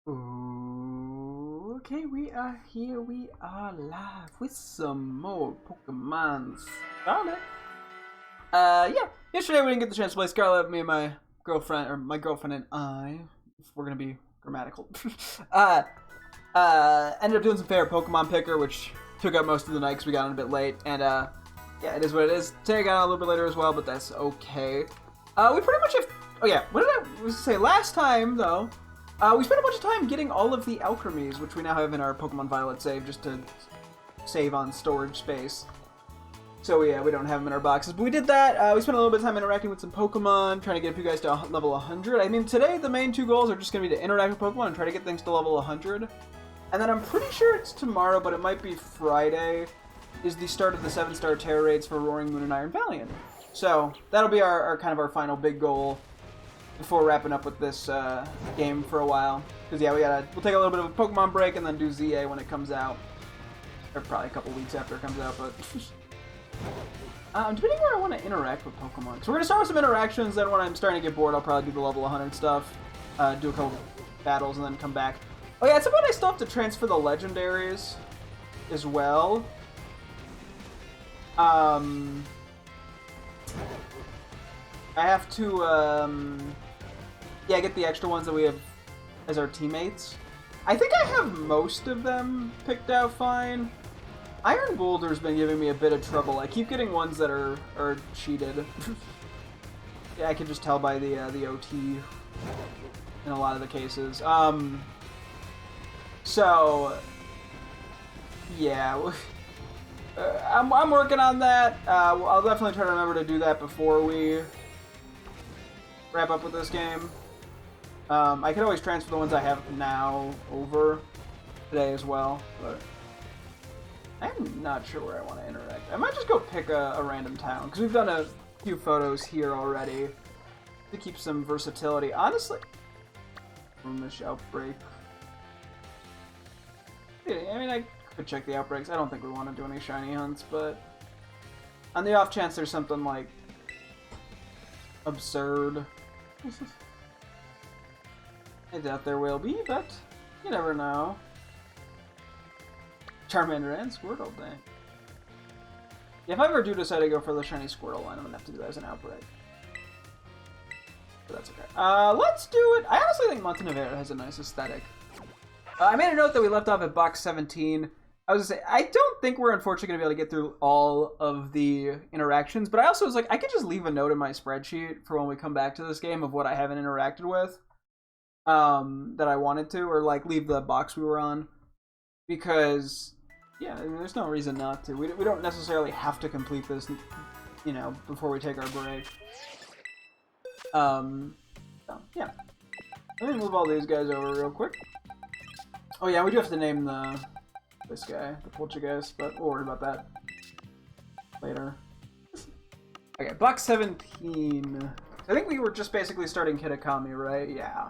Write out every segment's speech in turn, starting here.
Ooh, okay, we are here. We are live with some more Pokemon Scarlet. Yeah. Yesterday we didn't get the chance to play Scarlet. Me and my girlfriend, or my girlfriend and I, if we're gonna be grammatical, ended up doing some favorite Pokemon Picker, which took up most of the night because we got on a bit late. And yeah, it is what it is. Today I got on a little bit later as well, but that's okay. We pretty much have. Oh yeah, what did I say last time though? We spent a bunch of time getting all of the alchemies, which we now have in our Pokemon Violet save, just to save on storage space. So yeah, we don't have them in our boxes, but we did that. We spent a little bit of time interacting with some Pokemon, trying to get you guys to level 100. I mean, today the main two goals are just going to be to interact with Pokemon and try to get things to level 100. And then I'm pretty sure it's tomorrow, but it might be Friday, is the start of the 7-star Terror Raids for Roaring Moon and Iron Valiant. So that'll be our kind of our final big goal before wrapping up with this game for a while. Because yeah, we'll take a little bit of a Pokemon break and then do ZA when it comes out. Or probably a couple weeks after it comes out, but depending where I want to interact with Pokemon. So we're going to start with some interactions, then when I'm starting to get bored, I'll probably do the level 100 stuff, do a couple battles, and then come back. Oh yeah, at some point I still have to transfer the legendaries as well. I have to, yeah, get the extra ones that we have as our teammates. I think I have most of them picked out fine. Iron Boulder's been giving me a bit of trouble. I keep getting ones that are cheated. Yeah, I can just tell by the OT in a lot of the cases. So yeah, I'm working on that. I'll definitely try to remember to do that before we wrap up with this game. I could always transfer the ones I have now over today as well, but I'm not sure where I want to interact. I might just go pick a random town, because we've done a few photos here already to keep some versatility. Honestly, Roomish Outbreak. Yeah, I mean, I could check the outbreaks. I don't think we want to do any shiny hunts, but on the off chance there's something like absurd, I doubt there will be, but you never know. Charmander and Squirtle, dang. Yeah, if I ever do decide to go for the shiny Squirtle line, I'm gonna have to do that as an outbreak. But that's okay. Let's do it. I honestly think Montenevera has a nice aesthetic. I made a note that we left off at box 17. I was gonna say, I don't think we're unfortunately gonna be able to get through all of the interactions, but I also was like, I could just leave a note in my spreadsheet for when we come back to this game of what I haven't interacted with. That I wanted to, or like leave the box we were on, because yeah, I mean, there's no reason not to. We don't necessarily have to complete this, you know, before we take our break. So, yeah. Let me move all these guys over real quick. Oh yeah, we do have to name this guy, the Poltergeist, but we'll worry about that later. Okay, box 17. I think we were just basically starting Kitakami, right? Yeah.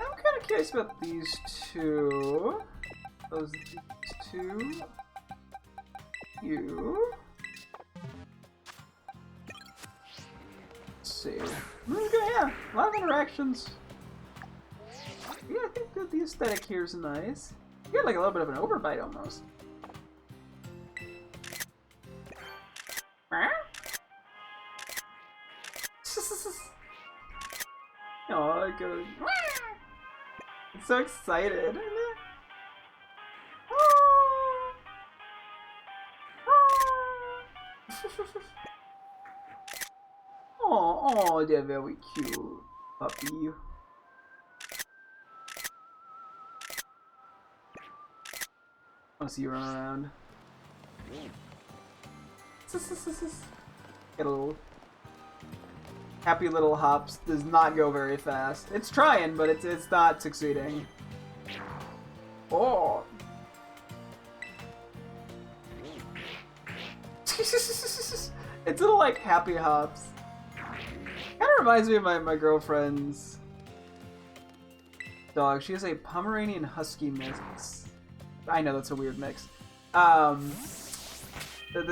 I'm kind of curious about these two. These two. You. Let's see. Okay, yeah, a lot of interactions. Yeah, I think that the aesthetic here is nice. You got like a little bit of an overbite almost. Oh, it goes. It's so excited. Oh, they're very cute, puppy. I'll see you run around. Get a little happy little hops. Does not go very fast. It's trying, but it's not succeeding. Oh. It's little like happy hops. Kind of reminds me of my girlfriend's dog. She has a Pomeranian Husky mix. I know that's a weird mix. That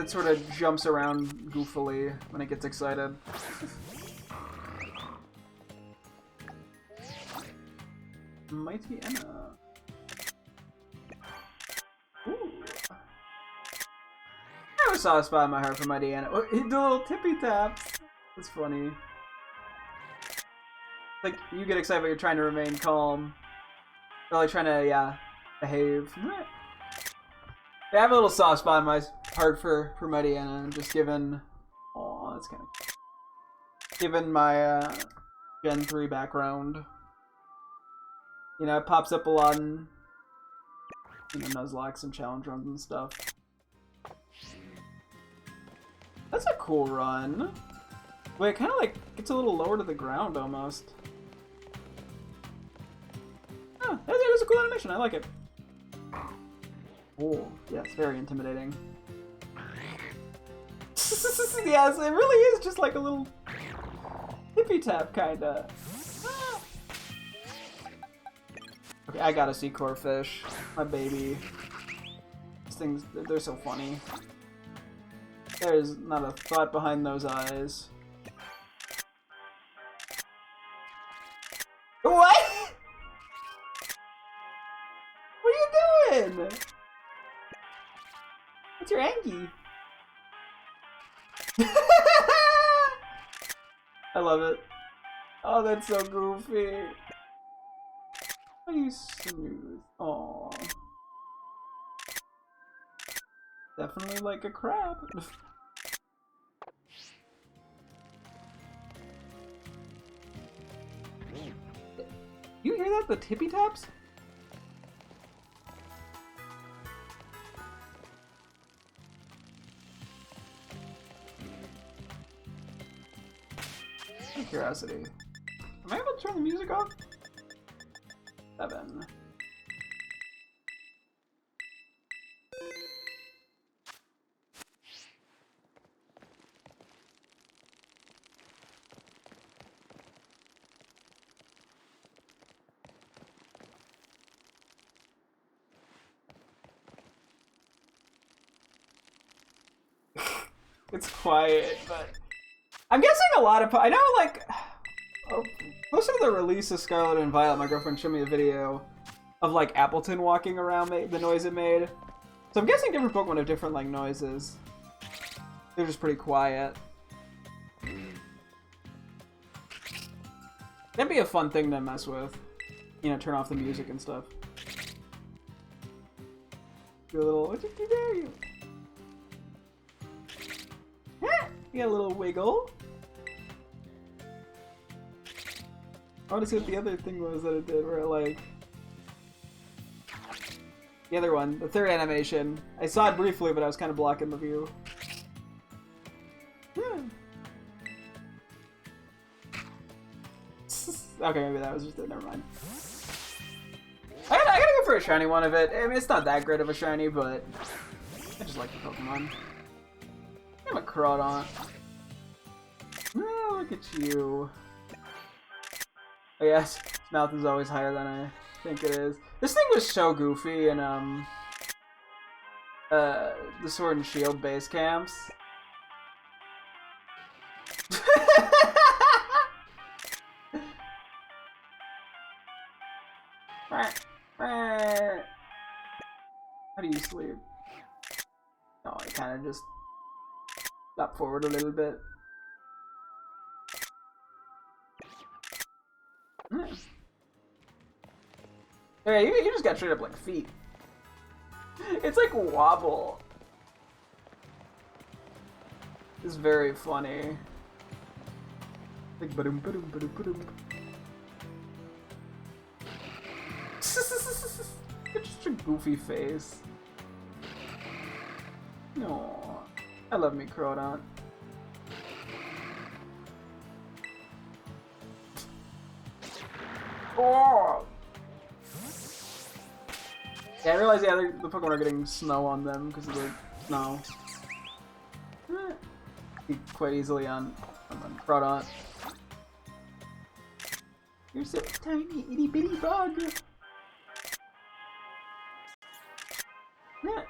sort of jumps around goofily when it gets excited. Mighty Anna. Ooh. I have a soft spot in my heart for Mighty Anna. Oh, the little tippy taps. That's funny. Like, you get excited when you're trying to remain calm. Or like trying to, yeah, behave. Yeah, I have a little soft spot in my heart for Mighty Anna. Just given... Aw, that's kind of... Given my, Gen 3 background. You know, it pops up a lot in... You know, Nuzlocke and challenge runs and stuff. That's a cool run. Wait, it kind of like gets a little lower to the ground almost. Oh, that was a cool animation. I like it. Oh, yes, very intimidating. Yes, it really is just like a little tippy tap, kinda. Okay, I gotta see Corefish, my baby. These things, they're so funny. There's not a thought behind those eyes. What? What are you doing? What's your Angie? I love it. Oh, that's so goofy. How do you smooth? Aww. Definitely like a crab. You hear that? The tippy taps? Out of curiosity. Am I able to turn the music off? 7. It's quiet, but I'm guessing a lot of I know, like, most of the release of Scarlet and Violet, my girlfriend showed me a video of like Appleton walking around, the noise it made. So I'm guessing different Pokemon have different like noises. They're just pretty quiet. That'd be a fun thing to mess with. You know, turn off the music and stuff. Do a little, what did you do? You got a little wiggle. I want to see what the other thing was that it did, where it like... The other one, the third animation. I saw it briefly, but I was kind of blocking the view. Okay, maybe that was just it, never mind. I gotta go for a shiny one of it. I mean, it's not that great of a shiny, but... I just like the Pokemon. I'm a Crawdaunt. Oh, look at you. Oh yes, his mouth is always higher than I think it is. This thing was so goofy in the Sword and Shield base camps. How do you sleep? No, I kind of just stop forward a little bit. Yeah, you just got straight up like feet. It's like wobble. It's very funny. Like ba-doom, ba-doom, ba-doom, ba-doom. It's just a goofy face. No, I love me Crawdaunt. Oh! Yeah, I realize the Pokemon are getting snow on them because of the snow. Quite easily on Crawdaunt. You're so tiny, itty bitty bug. Yeah.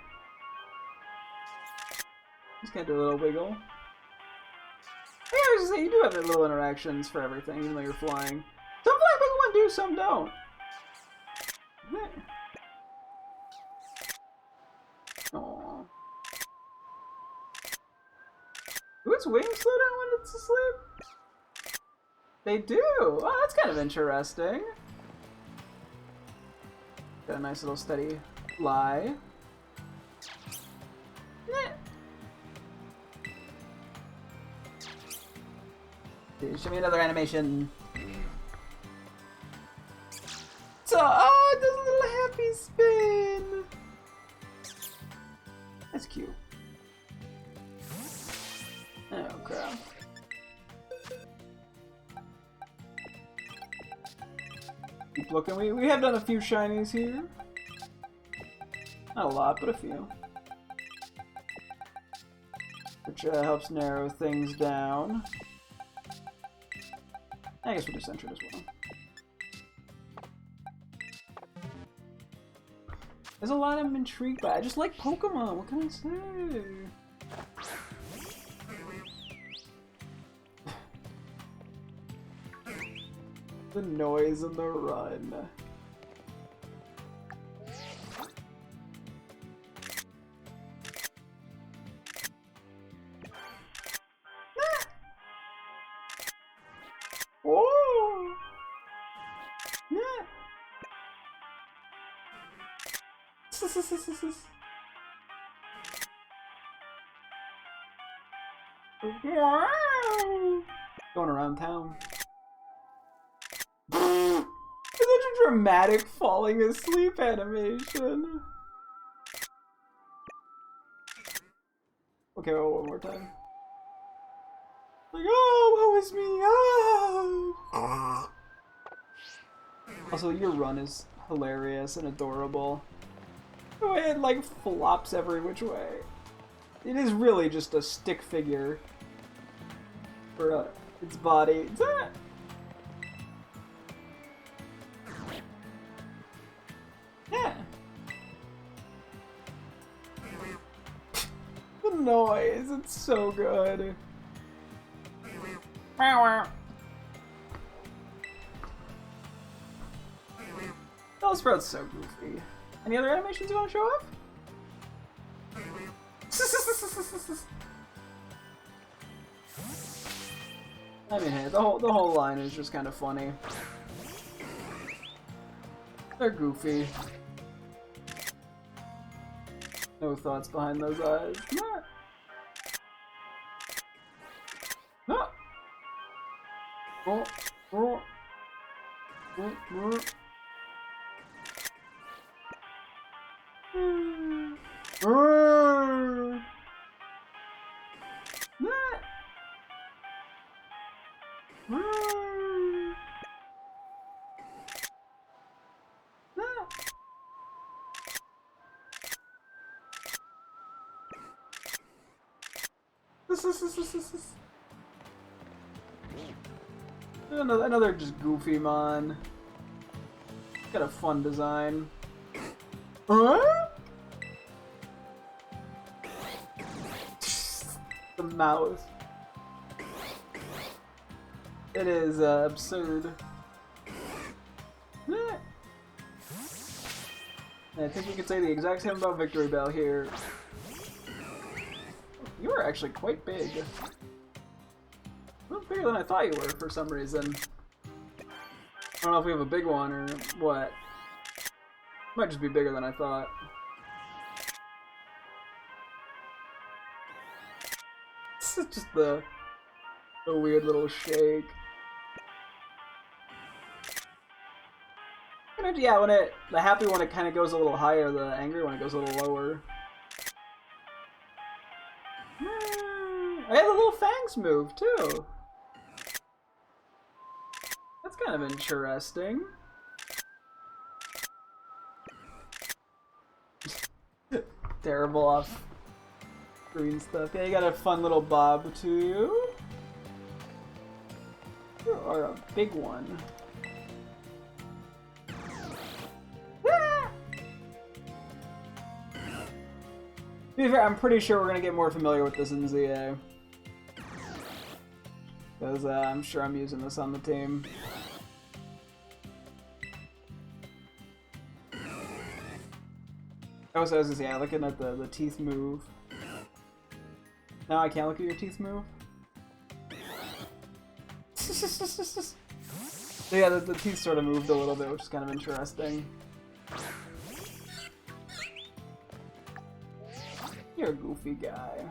Just gotta do a little wiggle. Yeah, I was just saying, you do have little interactions for everything, even though you're flying. Some flying Pokemon do, some don't. Aww. Do its wings slow down when it's asleep? They do! Oh, that's kind of interesting. Got a nice little steady fly. Dude, show me another animation. So, oh, it does a little happy spin. That's cute. Oh crap. Keep looking. We have done a few shinies here. Not a lot, but a few. Which helps narrow things down. I guess we'll do Centered as well. There's a lot I'm intrigued by. I just like Pokemon. What can I say? The noise and the run. Oh! Yeah. Going around town. Such a dramatic falling asleep animation. Okay, well, one more time. Like, oh, woe is me, oh! Also, your run is hilarious and adorable. The way it, like, flops every which way. It is really just a stick figure for its body. Yeah. The noise, it's so good. Bellsprout's so goofy. Any other animations you want to show off? I mean, hey, the whole line is just kind of funny. They're goofy. No thoughts behind those eyes. No. No. Oh. Oh. Oh. Oh. Another just goofy mon. Got a fun design. Huh? The mouth. It is absurd. I think you could say the exact same about Victory Bell here. You are actually quite big. Well, bigger than I thought you were for some reason. I don't know if we have a big one or what. Might just be bigger than I thought. This is just the weird little shake. And yeah, when the happy one, it kind of goes a little higher. The angry one, it goes a little lower. I had the little fangs move too. That's kind of interesting. Terrible off screen stuff. Yeah, you got a fun little bob too. Or a big one. To be fair, I'm pretty sure we're gonna get more familiar with this in ZA. Because I'm sure I'm using this on the team. I was gonna say, yeah, looking at the teeth move. Now I can't look at your teeth move. So yeah, the teeth sort of moved a little bit, which is kind of interesting. You're a goofy guy.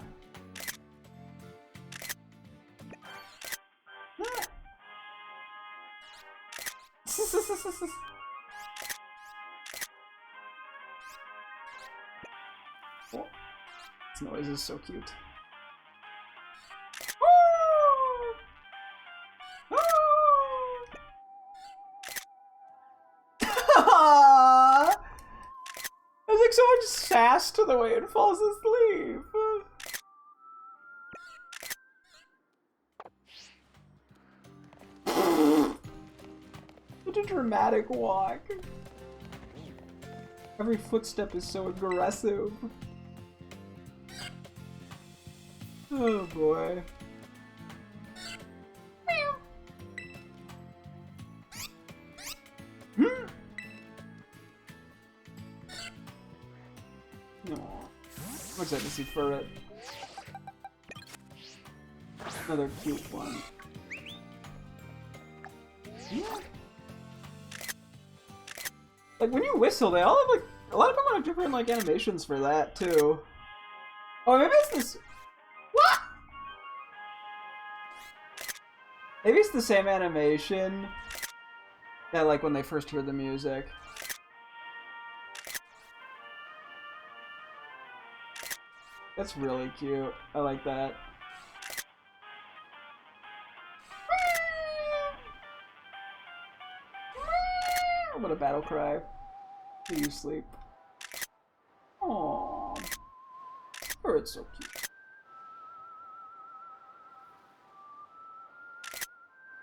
Oh, this noise is so cute. There's like so much sass to the way it falls asleep. Such a dramatic walk. Every footstep is so aggressive. Oh boy. I'm excited to see Furret. Another cute one. Yeah. Like when you whistle, they all have like a lot of them have different like animations for that too. Oh, maybe it's this. What? Maybe it's the same animation that like when they first hear the music. That's really cute. I like that. What a battle cry. Do you sleep? Aww. Oh, it's so cute.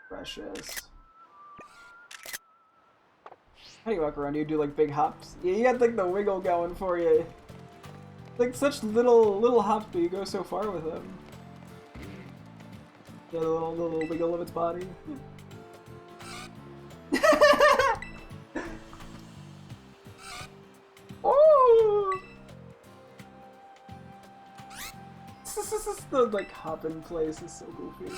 Precious. How do you walk around? Do you do like big hops? Yeah, you got like the wiggle going for you. Like such little hops, but you go so far with them. The little wiggle of its body. Oh! This is the like hopping place is so goofy.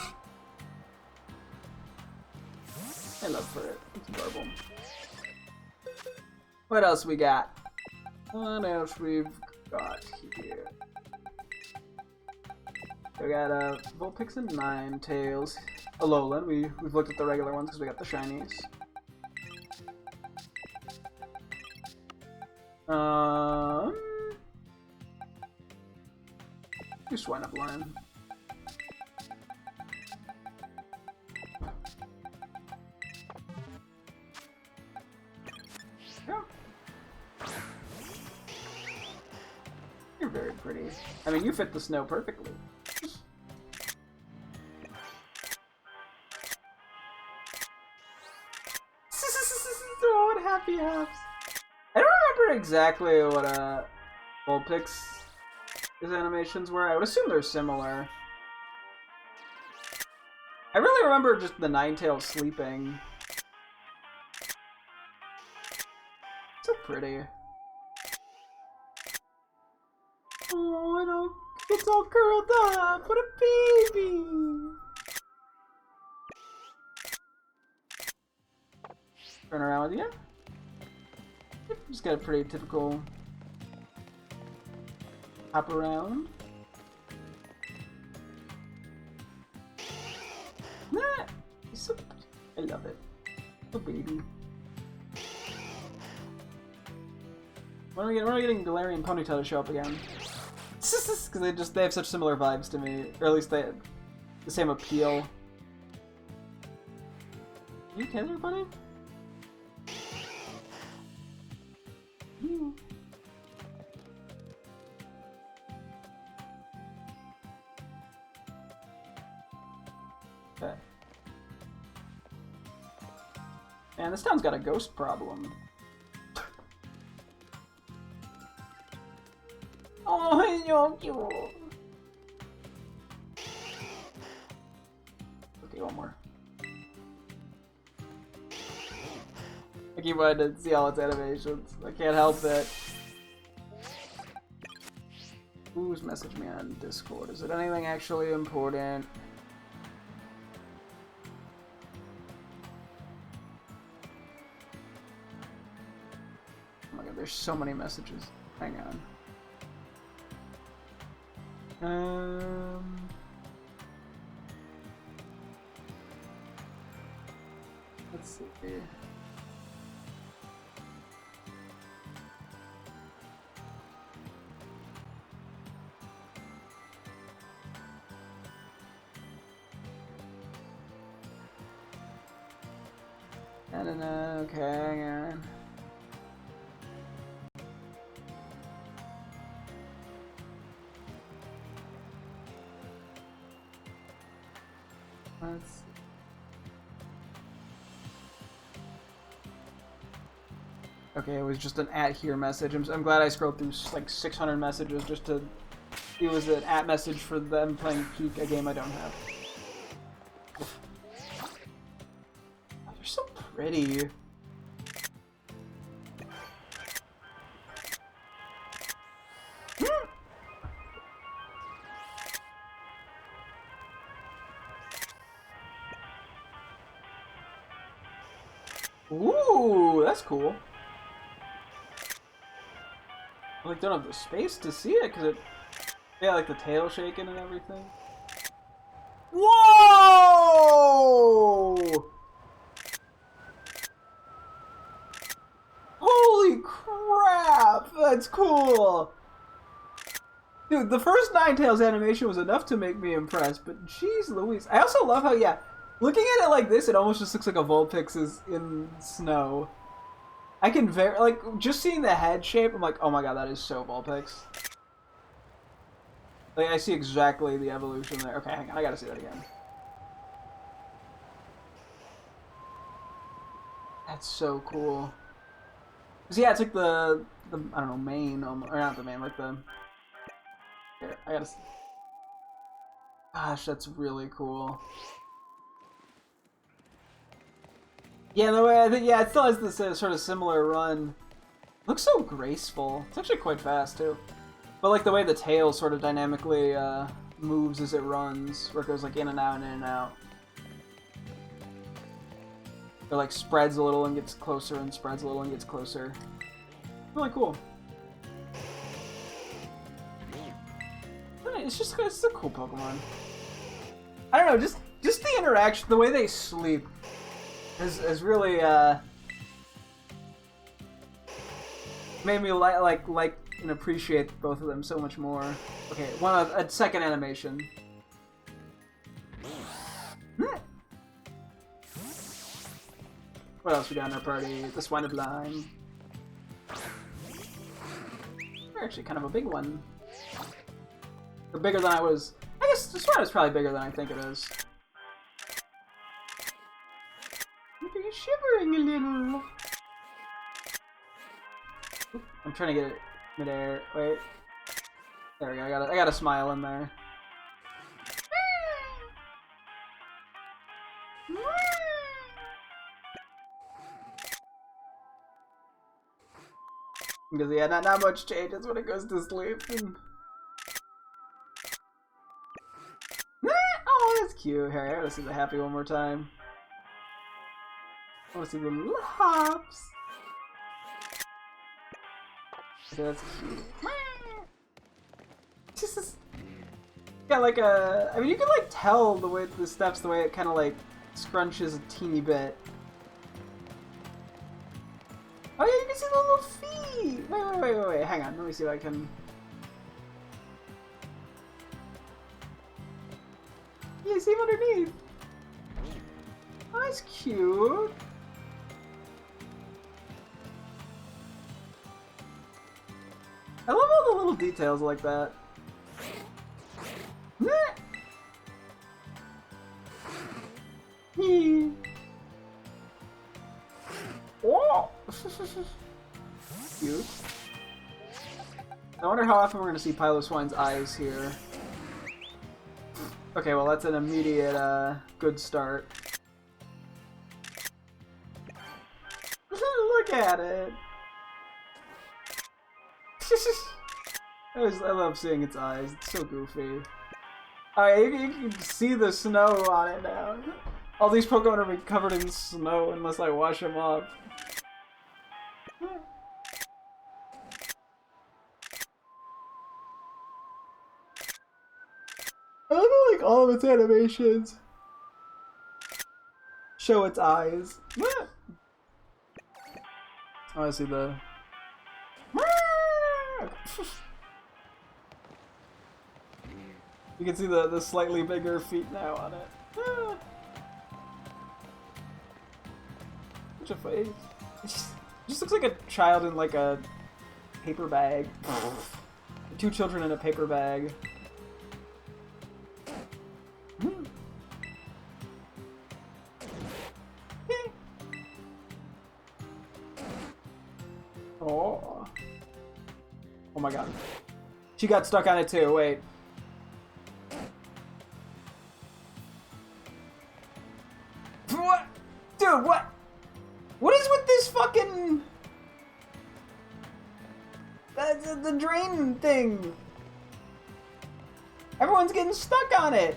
I love Furret. It's adorable. What else we got? What else we've got here? We got Vulpix and Ninetales. Alolan. We've looked at the regular ones because we got the shinies. Just wind up line. Yeah. You're very pretty. I mean, you fit the snow perfectly. Oh, what happy hops. I don't remember exactly what Vulpix his animations were. I would assume they're similar. I really remember just the Ninetales sleeping. So pretty. Oh, I know. It's all curled up. What a baby. Turn around with you. Just got a pretty typical hop around. Nah, he's so, I love it. Oh baby. When are we getting Galarian and Ponytail to show up again? Because they have such similar vibes to me, or at least they have the same appeal. Are you okay there, buddy? Okay. Man, this town's got a ghost problem. Oh, he's so cute. Okay, one more. I keep wanting to see all its animations. I can't help it. who's messaged me on Discord? Is it anything actually important? Oh my god, there's so many messages. Hang on. Let's see here. I don't know. Okay, hang on. Let's see. Okay, it was just an @ here message. I'm glad I scrolled through like 600 messages just to. It was an @ message for them playing Peak, a game I don't have. Oh, they're so pretty. Ooh, that's cool. I like don't have the space to see it because it, yeah, like the tail shaking and everything. Whoa! Holy crap! That's cool. Dude, the first Ninetales animation was enough to make me impressed, but jeez Louise. I also love how, yeah, looking at it like this, it almost just looks like a Vulpix is in snow. I can just seeing the head shape, I'm like, oh my god, that is so Vulpix. Like, I see exactly the evolution there. Okay, hang on, I gotta see that again. That's so cool. Cause yeah, it's like the I don't know, mane, or not the mane, like the... Here, I gotta see. Gosh, that's really cool. Yeah, the way I think, yeah, it still has this sort of similar run. Looks so graceful. It's actually quite fast too. But like the way the tail sort of dynamically moves as it runs, where it goes like in and out and in and out. It like spreads a little and gets closer, and spreads a little and gets closer. Really cool. It's a cool Pokemon. I don't know, just the interaction, the way they sleep. Has really made me like and appreciate both of them so much more. Okay, a second animation. What else we got in our party? The Swined Line. They're actually kind of a big one. Or bigger than I was. I guess the Swine is probably bigger than I think it is. You're shivering a little. I'm trying to get it midair. Wait. There we go. I got a smile in there. Because yeah, not much changes when it goes to sleep. Oh, that's cute. Here, I gotta see the happy one more time. I want to see the little hops. Okay, that's cute. This is got like a. I mean, you can like tell the way the steps, the way it kind of like scrunches a teeny bit. Oh yeah, you can see the little feet. Wait. Hang on, let me see if I can. Yeah, see him underneath. Oh, that's cute. I love all the little details like that. Oh! Cute. I wonder how often we're going to see Piloswine's eyes here. Okay, well that's an immediate good start. Look at it! I love seeing its eyes. It's so goofy. Alright, you can see the snow on it now. All these Pokemon are covered in snow unless I wash them off. I love how, like, all of its animations show its eyes. Oh, I see the... You can see the slightly bigger feet now on it. Such a face. It just looks like a child in like a paper bag. Two children in a paper bag. Oh. Oh my god. She got stuck on it too, wait. What? Dude, what? What is with this fucking... the drain thing? Everyone's getting stuck on it.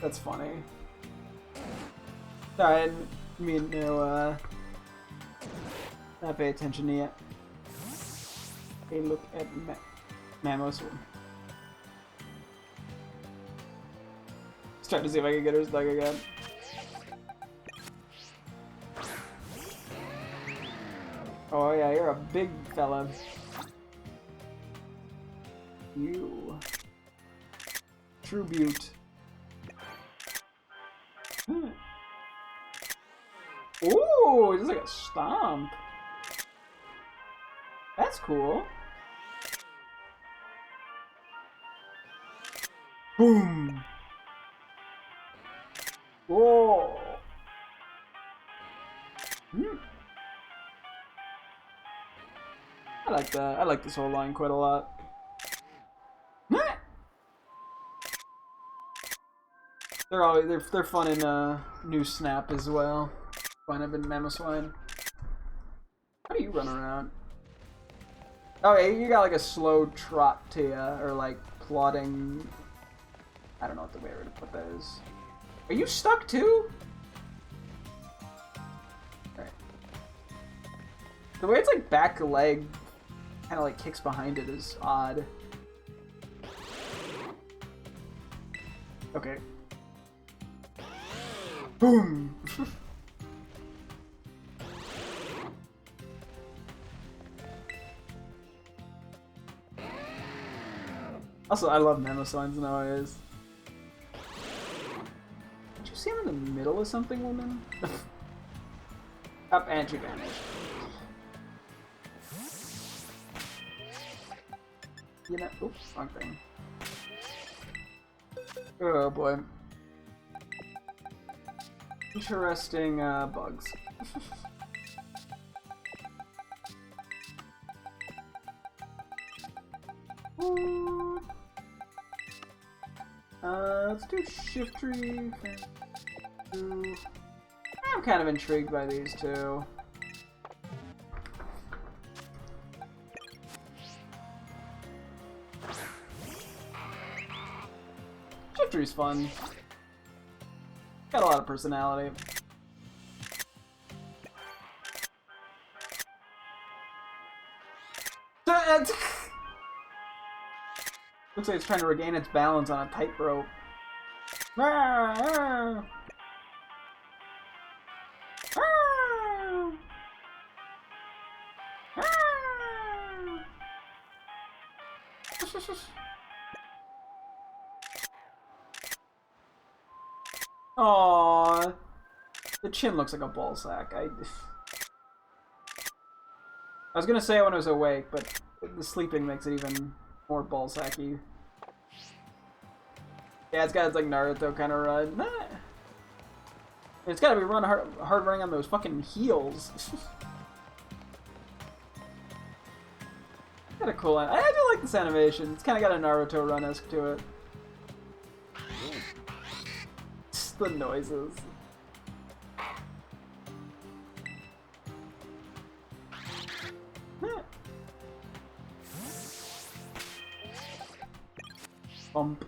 That's funny. Sorry, I didn't mean to, not pay attention yet. Hey, look at Mamos. Trying to see if I can get her stuck again. Oh yeah, you're a big fella. You. Tribute. Ooh, it's like a stomp. That's cool. Boom. Whoa. I like that. I like this whole line quite a lot. They're fun in New Snap as well. Fun I've been Mamoswine. How do you run around? Oh yeah, you got like a slow trot to ya, or like plodding. I don't know what the way to put that is. Are you stuck too? Alright. The way it's like back leg kind of like kicks behind it is odd. Okay. Boom! Also, I love Mamoswines nowadays. Did you see him in the middle of something, woman? Up and she vanished. You know, oops, wrong thing. Oh boy. Interesting bugs. Let's do Shiftry. I'm kind of intrigued by these two. Shiftry's fun. Got a lot of personality. Looks like it's trying to regain its balance on a tightrope. Aww. The chin looks like a ball sack. I was gonna say it when I was awake, but the sleeping makes it even more ball sacky. Yeah, it's got its like Naruto kind of run. It's gotta be hard running on those fucking heels. Got a cool line. I do like this animation. It's kind of got a Naruto run-esque to it. Just the noises. Bump.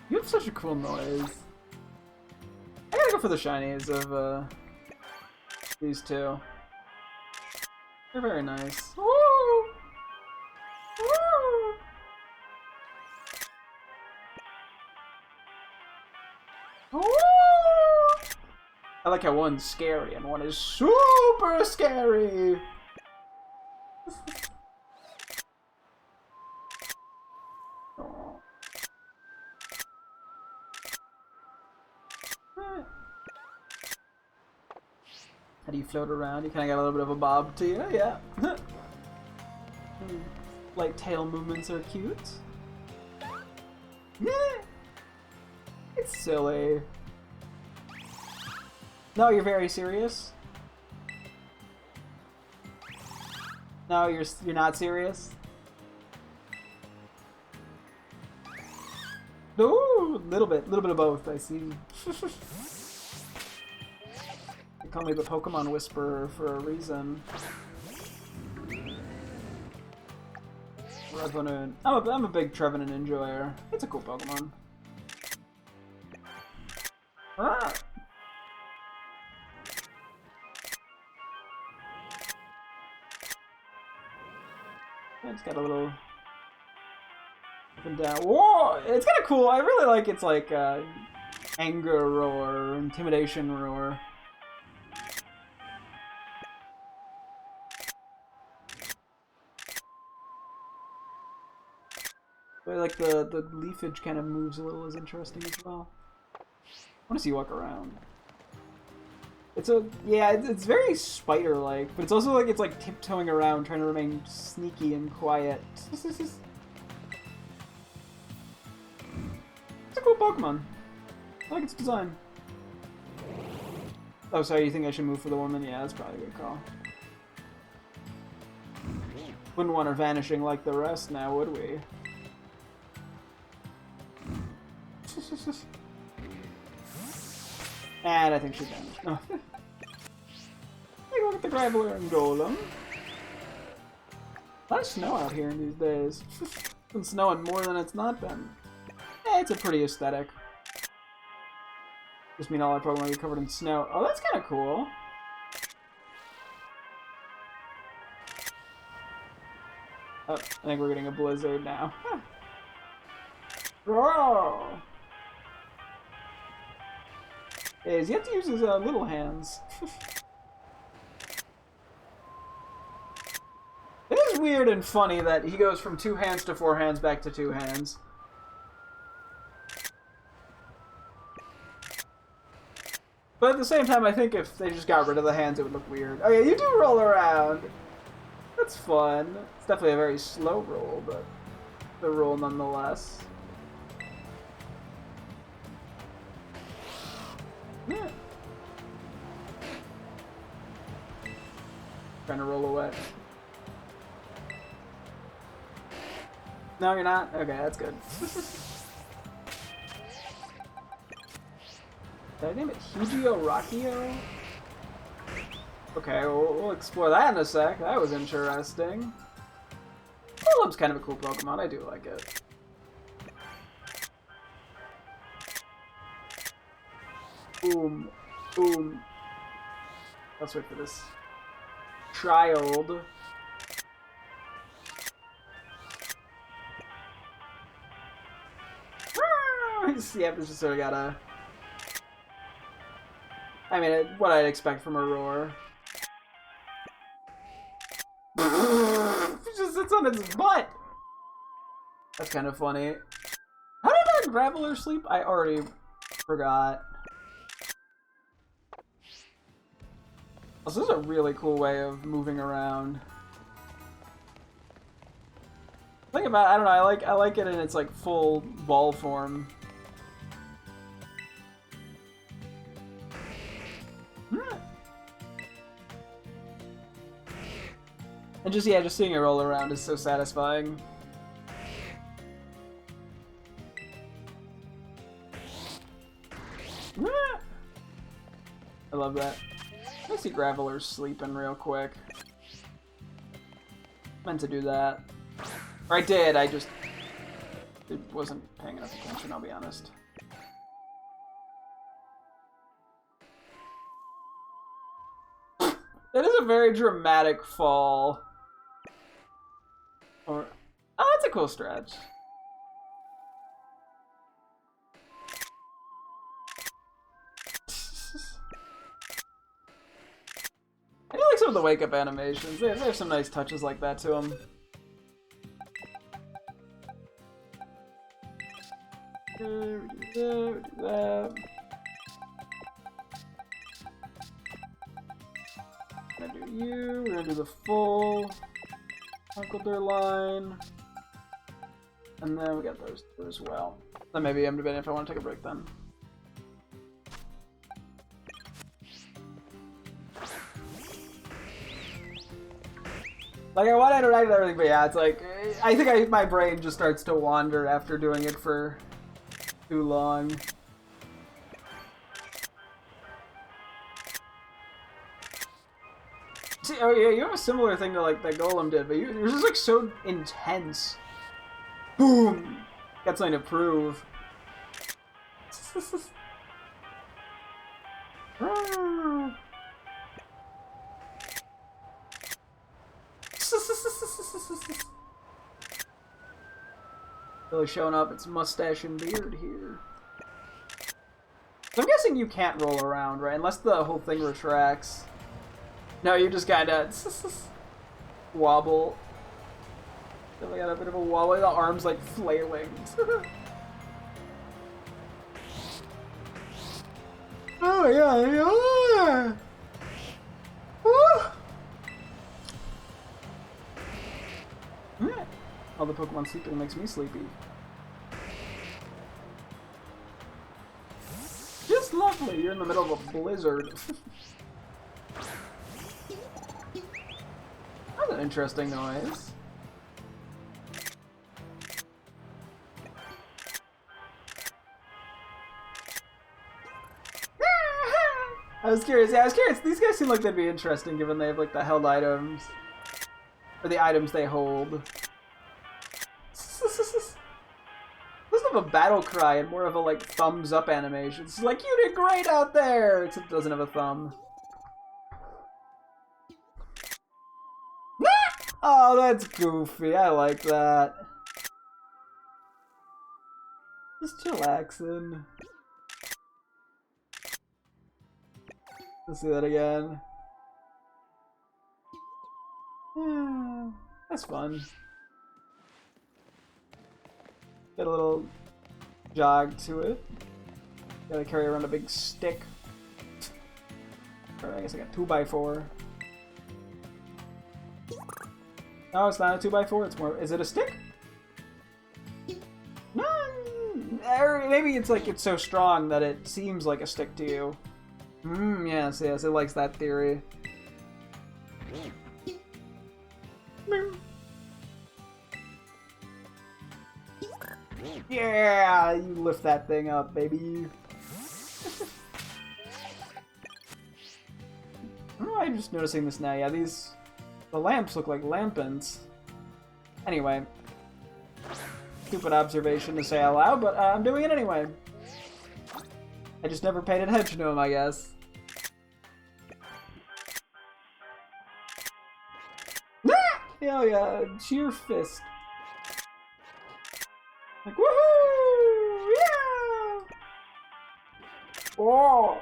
You have such a cool noise. I gotta go for the shinies of these two. They're very nice. Woo! Woo! Woo! I like how one's scary and one is super scary. How do you float around? You kind of got a little bit of a bob to you, yeah. Light tail movements are cute. It's silly. No, you're very serious. No, you're not serious. Ooh, little bit of both. I see. They call me the Pokemon Whisperer for a reason. Revenant. I'm a big Trevenant enjoyer. It's a cool Pokemon. Ah! Yeah, it's got a little up and down. Whoa! It's kind of cool. I really like its like anger roar, intimidation roar. I like the leafage kind of moves a little is interesting as well. I want to see you walk around. It's it's very spider-like, but it's also like it's like tiptoeing around, trying to remain sneaky and quiet. It's a cool Pokemon. I like its design. Oh, sorry, you think I should move for the woman? Yeah, that's probably a good call. Wouldn't want her vanishing like the rest now, would we? And I think she's vanished. Oh. Take a look at the Graveler and Golem. A lot of snow out here in these days. It's been snowing more than it's not been. Yeah, it's a pretty aesthetic. Just mean all our Pokemon get covered in snow. Oh, that's kind of cool. Oh, I think we're getting a blizzard now. Huh. Oh! Yeah, he's yet to use his little hands. It is weird and funny that he goes from 2 hands to 4 hands back to 2 hands. But at the same time, I think if they just got rid of the hands, it would look weird. Oh yeah, you do roll around. That's fun. It's definitely a very slow roll, but the roll nonetheless. Yeah. Trying to roll away. No, you're not? Okay, that's good. Did I name it Hugio Rockio? Okay, we'll explore that in a sec. That was interesting. Golem's kind of a cool Pokemon. I do like it. Boom. Boom. Let's wait for this child. Yeah, this just sort of gotta... I mean, what I'd expect from a roar. It just sits on its butt! That's kind of funny. How did that Graveler sleep? I already forgot. Also, this is a really cool way of moving around. Think about it, I don't know, I like it in its like full ball form. And just, yeah, just seeing it roll around is so satisfying. I love that. I see Graveler sleeping real quick. Meant to do that. Or I did, I just wasn't paying enough attention, I'll be honest. That is a very dramatic fall. Or, oh, that's a cool stretch. I do like some of the wake-up animations. They have some nice touches like that to them. Do that. We're gonna do you. We're gonna do the full Uncle Dur line. And then we got those two as well. Then maybe I'm debating if I want to take a break then. Like, I want to interact with everything, but yeah, it's like, I think my brain just starts to wander after doing it for too long. See, oh yeah, you have a similar thing to like that Golem did, but yours is like so intense. Boom! Got something to prove. Really showing up its mustache and beard here. So I'm guessing you can't roll around, right? Unless the whole thing retracts. No, you just gotta wobble. So we got a bit of a wobble. The arms like flailing. Oh yeah. All the Pokemon sleeping makes me sleepy. Just lovely. You're in the middle of a blizzard. That's an interesting noise. I was curious. Yeah, I was curious. These guys seem like they'd be interesting given they have like the held items. Or the items they hold. Doesn't have a battle cry and more of a like thumbs up animation. It's like, you did great out there! Except it doesn't have a thumb. Oh, that's goofy. I like that. Just chillaxing. Let's do that again. Yeah, that's fun. Get a little jog to it. Gotta carry around a big stick. Or I guess I got 2x4. No, it's not a 2x4. It's more. Is it a stick? No. Or maybe it's like it's so strong that it seems like a stick to you. Yes, it likes that theory. Yeah, you lift that thing up, baby. Oh, I'm just noticing this now. Yeah, the lamps look like lampants. Anyway, stupid observation to say out loud, but I'm doing it anyway. I just never paid attention to him, I guess. Hell yeah, cheer fist. Like, woohoo! Yeah! Oh!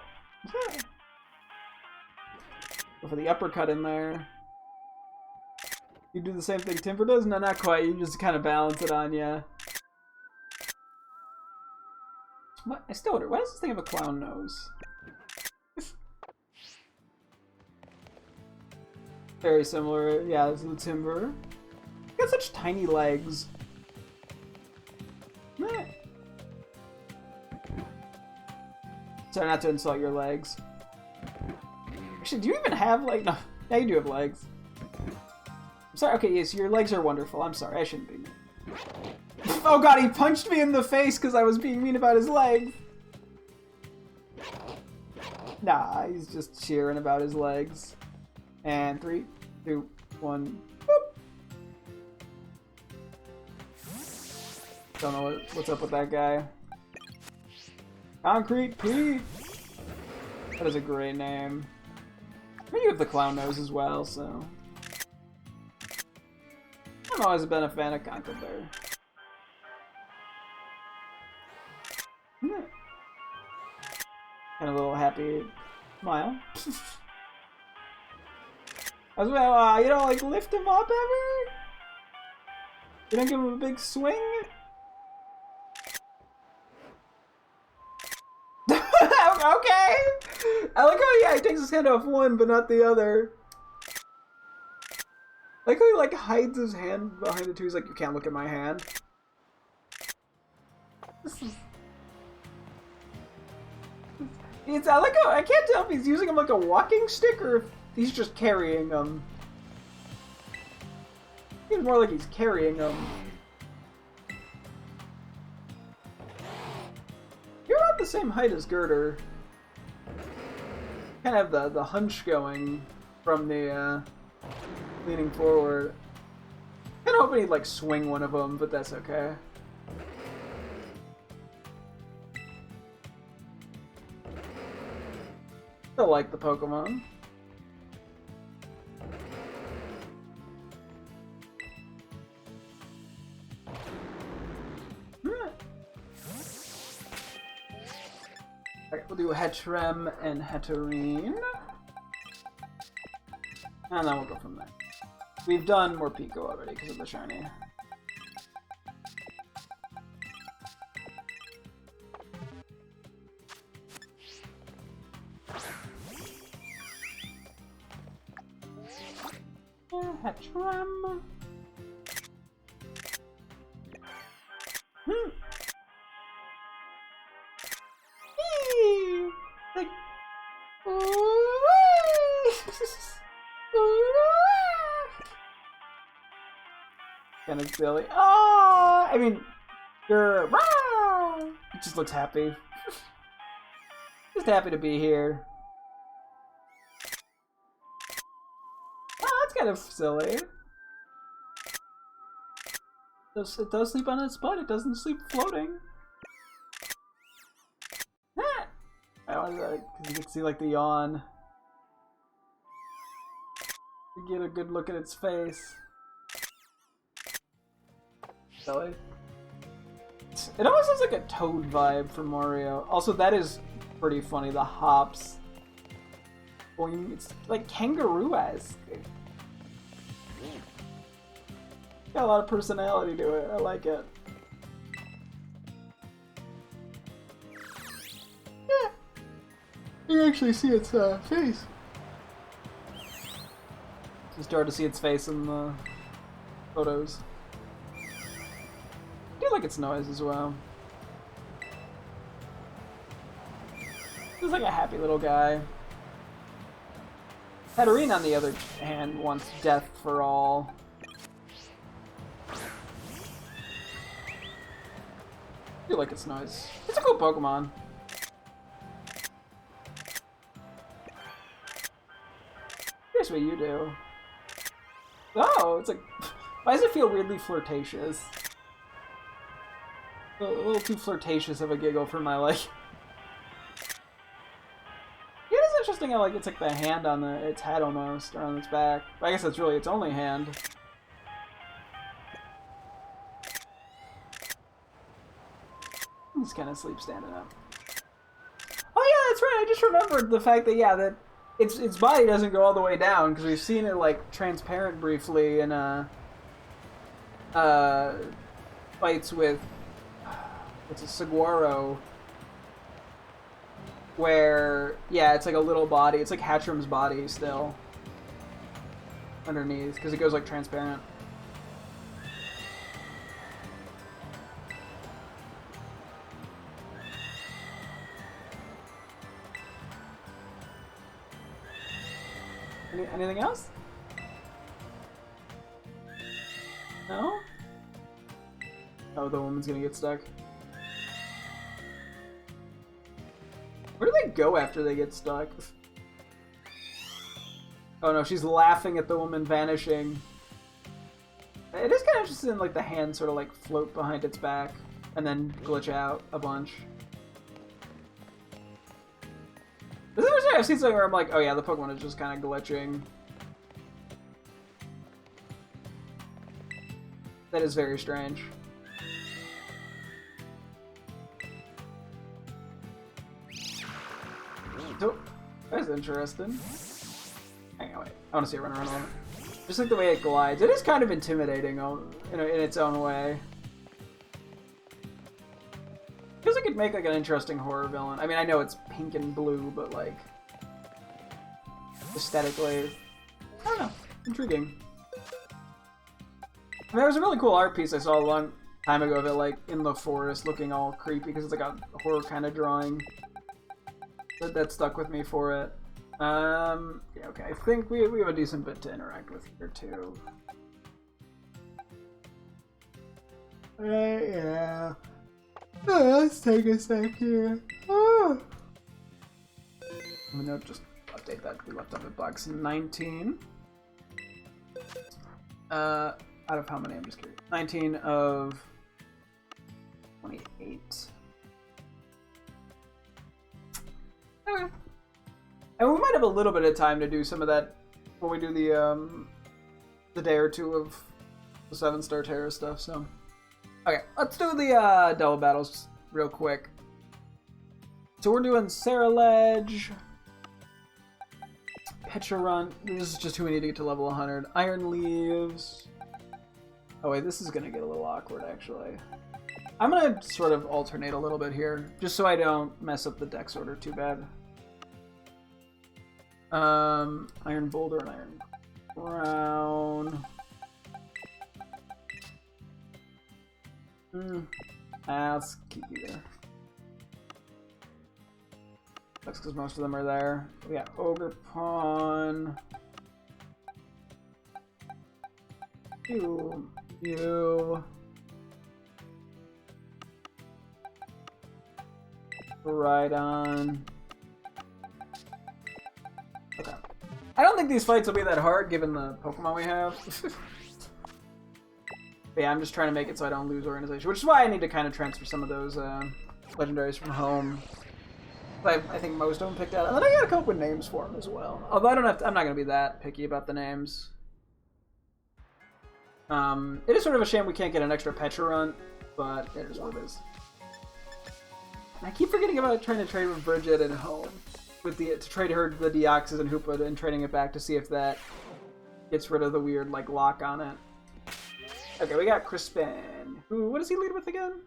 Go for the uppercut in there. You do the same thing Timber does? No, not quite. You just kind of balance it on ya. What? I still wonder, why does this thing have a clown nose? Very similar, yeah, this is the Timber. You got such tiny legs. Sorry, not to insult your legs. Actually, do you even have, like, no, yeah, you do have legs. I'm sorry, okay, yes, your legs are wonderful. I'm sorry, I shouldn't be mean. Oh god, he punched me in the face because I was being mean about his legs. Nah, he's just cheering about his legs. And 3, 2, 1, boop. Don't know what's up with that guy. Concrete Pete! That is a great name. I mean, you have the clown nose as well, so... I've always been a fan of Conquer Bear. Kind of a little happy smile. As well, you don't like lift him up ever? You don't give him a big swing? Okay! I like how, yeah, he takes his hand off one, but not the other. I like how he, like, hides his hand behind it too. He's like, you can't look at my hand. This is... I like how, I can't tell if he's using him like a walking stick or if he's just carrying him. Seems more like he's carrying him. You're about the same height as Girder. Kind of have the hunch going from the leaning forward. Kind of hoping he'd like swing one of them, but that's okay. Still like the Pokemon. Alright, we'll do Hetrem and Heterine. And then we'll go from there. We've done Morpeko already because of the shiny. Hetrem. Like, kind of silly. Oh, I mean, you're. It just looks happy. Just happy to be here. Oh, that's kind of silly. It does sleep on its butt. It doesn't sleep floating. I wanted that because you can see like the yawn. You get a good look at its face. Silly. It almost has like a Toad vibe from Mario. Also, that is pretty funny. The hops. Boing, it's like kangaroo-esque. Got a lot of personality to it. I like it. Yeah. You can actually see its face. It's hard to see its face in the photos. I do like its noise as well. He's like a happy little guy. Katarina, on the other hand, wants death for all. I do like its noise. It's a cool Pokemon. Here's what you do. Oh, it's like... Why does it feel weirdly flirtatious? A little too flirtatious of a giggle for my liking. Yeah, it's interesting how like it's like the hand on its head almost, or on its back. But I guess that's really its only hand. He's kind of sleep standing up. Oh yeah, that's right. I just remembered the fact that that its body doesn't go all the way down because we've seen it like transparent briefly in fights with what's a Saguaro, where it's like a little body. It's like Hatchram's body still underneath because it goes like transparent. Anything else? No? Oh, the woman's gonna get stuck. Where do they go after they get stuck? Oh no, she's laughing at the woman vanishing. It is kind of interesting, like the hands sort of like float behind its back and then glitch out a bunch. This is interesting. I've seen something where I'm like, oh yeah, the Pokemon is just kind of glitching. That is very strange. So, that's interesting. Hang on, wait. I want to see it run around a moment. Just like the way it glides. It is kind of intimidating in its own way. Feels like it'd make like an interesting horror villain. I mean, I know it's pink and blue, but like aesthetically, I don't know, intriguing. I mean, there was a really cool art piece I saw a long time ago of it, like in the forest, looking all creepy because it's like a horror kind of drawing. That stuck with me for it. Yeah, okay. I think we have a decent bit to interact with here too. Yeah. Let's take a sec here. I'm gonna just update that. We left off at box 19. Out of how many? I'm just curious. 19 of 28. Okay. And we might have a little bit of time to do some of that when we do the day or two of the 7-star Terra stuff, so. Okay, let's do the double battles real quick. So we're doing Sarah Ledge, Pecharunt. This is just who we need to get to level 100. Iron Leaves. Oh wait, this is gonna get a little awkward actually. I'm gonna sort of alternate a little bit here, just so I don't mess up the dex order too bad. Iron Boulder and Iron Crown. Let's keep you there. That's because most of them are there. We got Ogre Pawn. You. Right on. Okay. I don't think these fights will be that hard given the Pokemon we have. But yeah, I'm just trying to make it so I don't lose organization, which is why I need to kind of transfer some of those legendaries from home. But I think most of them picked out. And then I gotta come up with names for them as well. Although I don't have to, I'm not gonna be that picky about the names. It is sort of a shame we can't get an extra Pecharunt, but it is what it is. And I keep forgetting about trying to trade with Bridget at home, with to trade her the Deoxys and Hoopa and trading it back to see if that gets rid of the weird like lock on it. Okay, we got Crispin. Who? What does he lead with again?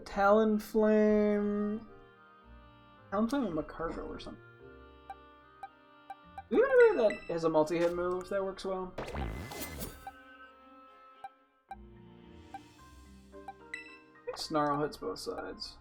Talonflame. Talonflame and Macargo or something. Do you know that has a multi-hit move that works well? I think Snarl hits both sides.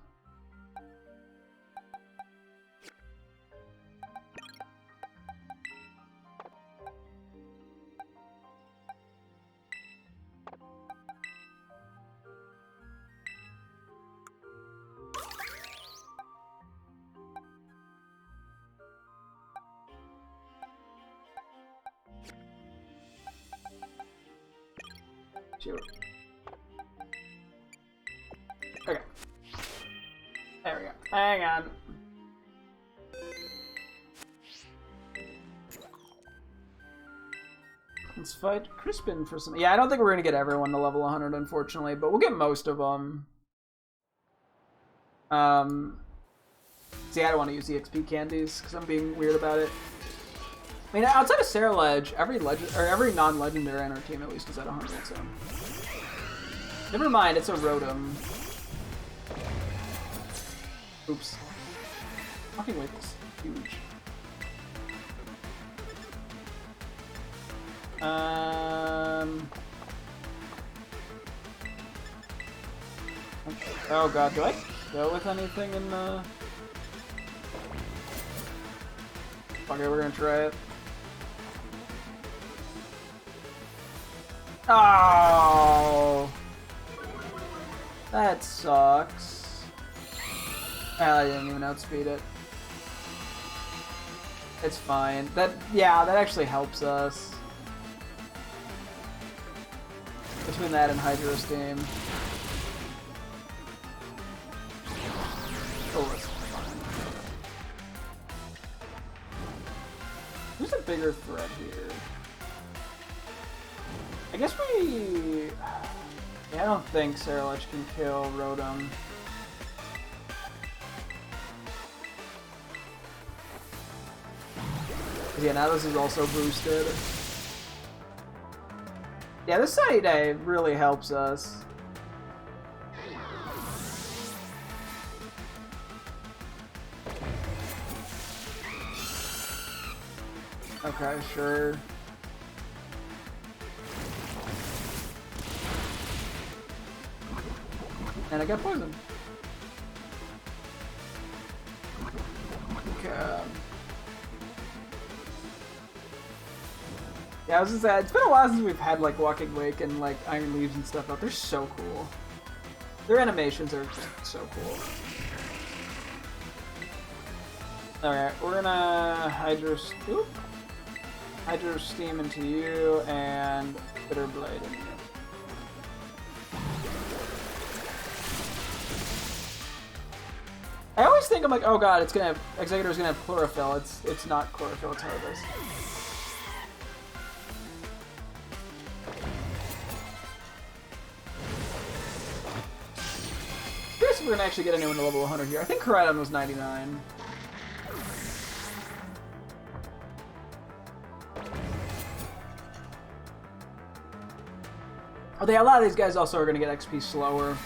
Okay. There we go. Hang on. Let's fight Crispin for some... Yeah, I don't think we're going to get everyone to level 100, unfortunately, but we'll get most of them. See, I don't want to use the XP candies, because I'm being weird about it. I mean, outside of Sarah Ledge, every non-legendary on our team at least is at 100, so... Never mind, it's a Rotom. Oops. Fucking wait, this is huge. Oh god, do I go with anything in the... Okay, we're gonna try it. Oh, that sucks. I didn't even outspeed it. It's fine. That actually helps us. Between that and Hydro Steam. Oh, it's fine. Who's a bigger threat here? I guess we... Yeah, I don't think Scarlet can kill Rotom. Yeah, now this is also boosted. Yeah, this Sunny Day really helps us. Okay, sure. And I got poisoned. Okay. Yeah, I was just saying, it's been a while since we've had like Walking Wake and like Iron Leaves and stuff out. They're so cool. Their animations are just so cool. Alright, we're gonna Hydro Steam into you and Bitter Blade in you. I always think I'm like, oh god, it's gonna have Exeggutor's gonna have Chlorophyll. It's not Chlorophyll, it's Harvest. Curious if we're gonna actually get anyone to level 100 here. I think Koraidon was 99. Oh, a lot of these guys also are gonna get XP slower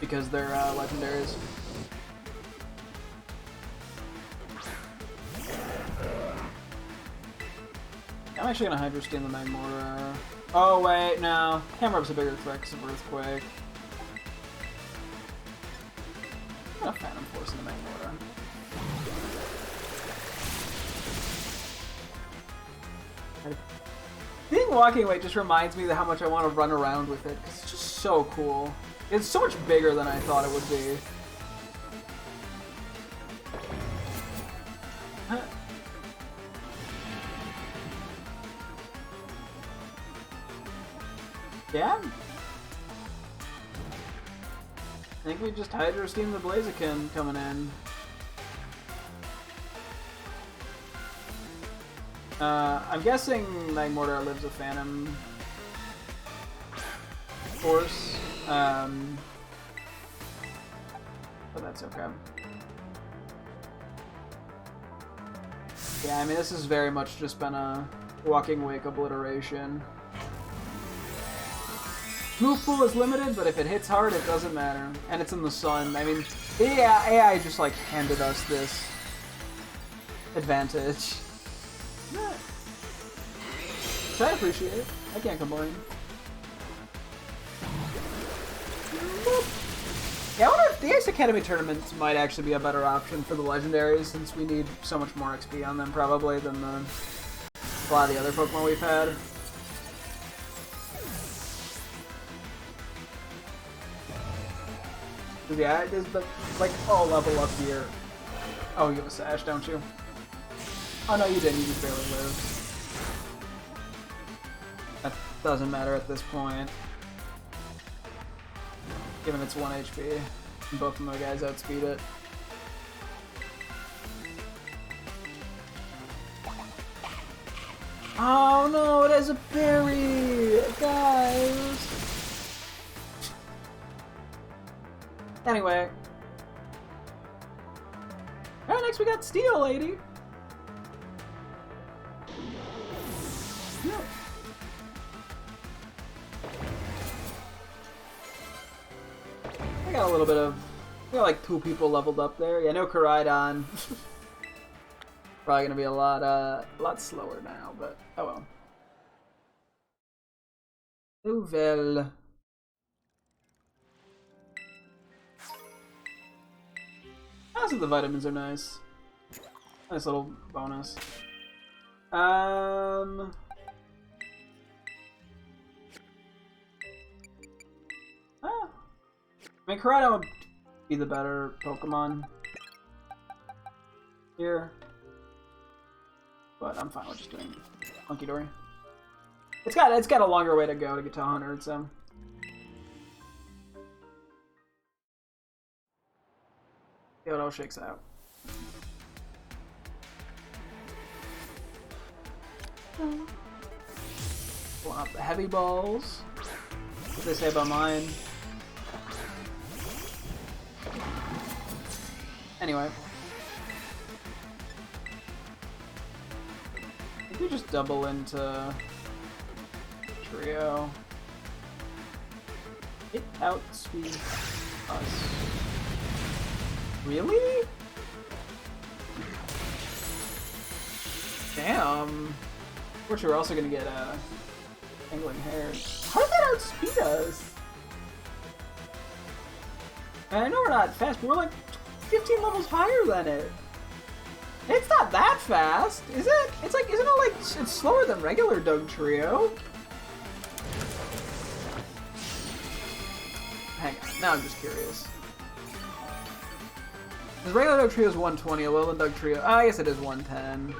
because they're legendaries. I'm actually gonna Hydro Steam the Magmora. Oh wait, no. Camerup's a bigger threat because of Earthquake. I'm gonna Phantom Force in the Magmora. Being Walking Away just reminds me of how much I want to run around with it, because it's just so cool. It's so much bigger than I thought it would be. Yeah? I think we just Hydro Steam the Blaziken coming in. I'm guessing Magmortar lives a Phantom Force, but that's okay. Yeah, I mean, this has very much just been a Walking Wake obliteration. Move pool is limited, but if it hits hard, it doesn't matter. And it's in the sun. I mean, yeah, AI just, like, handed us this advantage. Which I appreciate. I can't complain. Yeah, I wonder if the Ace Academy tournaments might actually be a better option for the legendaries, since we need so much more XP on them, probably, than a lot of the other Pokemon we've had. Yeah, it is the, like, all level up here. Oh, you have a Sash, don't you? Oh, no, you didn't. You just barely lived. That doesn't matter at this point. Given it's 1 HP. And both of my guys outspeed it. Oh, no, it has a berry! Guys! Anyway. Alright, next we got Steel Lady. Yeah. I got a little bit of... We got like 2 people leveled up there. Yeah, no Koraidon. Probably gonna be a lot slower now, but oh well. Nouvelle. Also, the vitamins are nice. Nice little bonus. I mean, Koraidon would be the better Pokemon here. But I'm fine with just doing Hunky Dory. It's got a longer way to go to get to 100, so. See how it all shakes out. Pulling out the heavy balls. What they say about mine. Anyway. I think we just double into Trio. It outspeeds us. Really? Damn. Of course, we're also gonna get Angling Hair. How did that outspeed us? And I know we're not fast, but we're like 15 levels higher than it. It's not that fast, is it? It's like, isn't it like, it's slower than regular Dugtrio? Hang on, now I'm just curious. Because regular Dugtrio is 120, Alolan Dugtrio, I guess it is 110.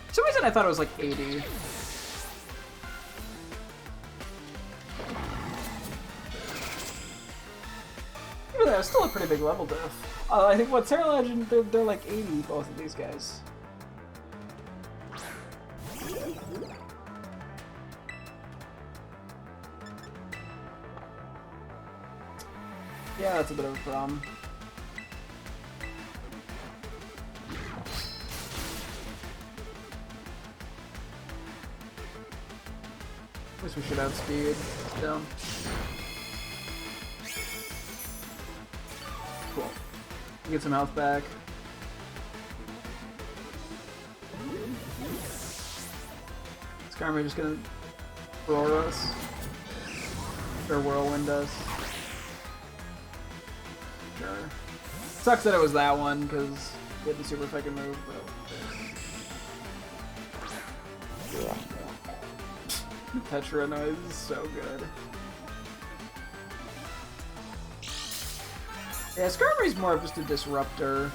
For some reason I thought it was like 80. Even though it's still a pretty big level diff. I think what Sarah Legend, they're like 80, both of these guys. Yeah, that's a bit of a problem. At least we should outspeed still. Cool. Get some health back. Skarmory just gonna roar us. Or whirlwind us. Sure. Sucks that it was that one, because we had the super fucking move, but... Petra noise is so good. Yeah, Skarmory's more of just a disruptor.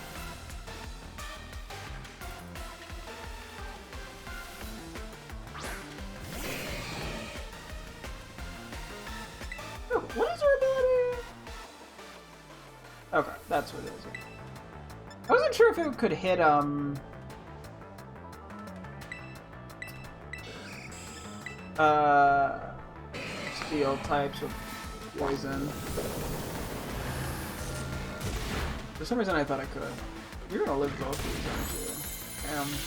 Oh, what is her ability? Okay, that's what it is. I wasn't sure if it could hit, steel types with poison. For some reason I thought I could. You're gonna live both of these, aren't you?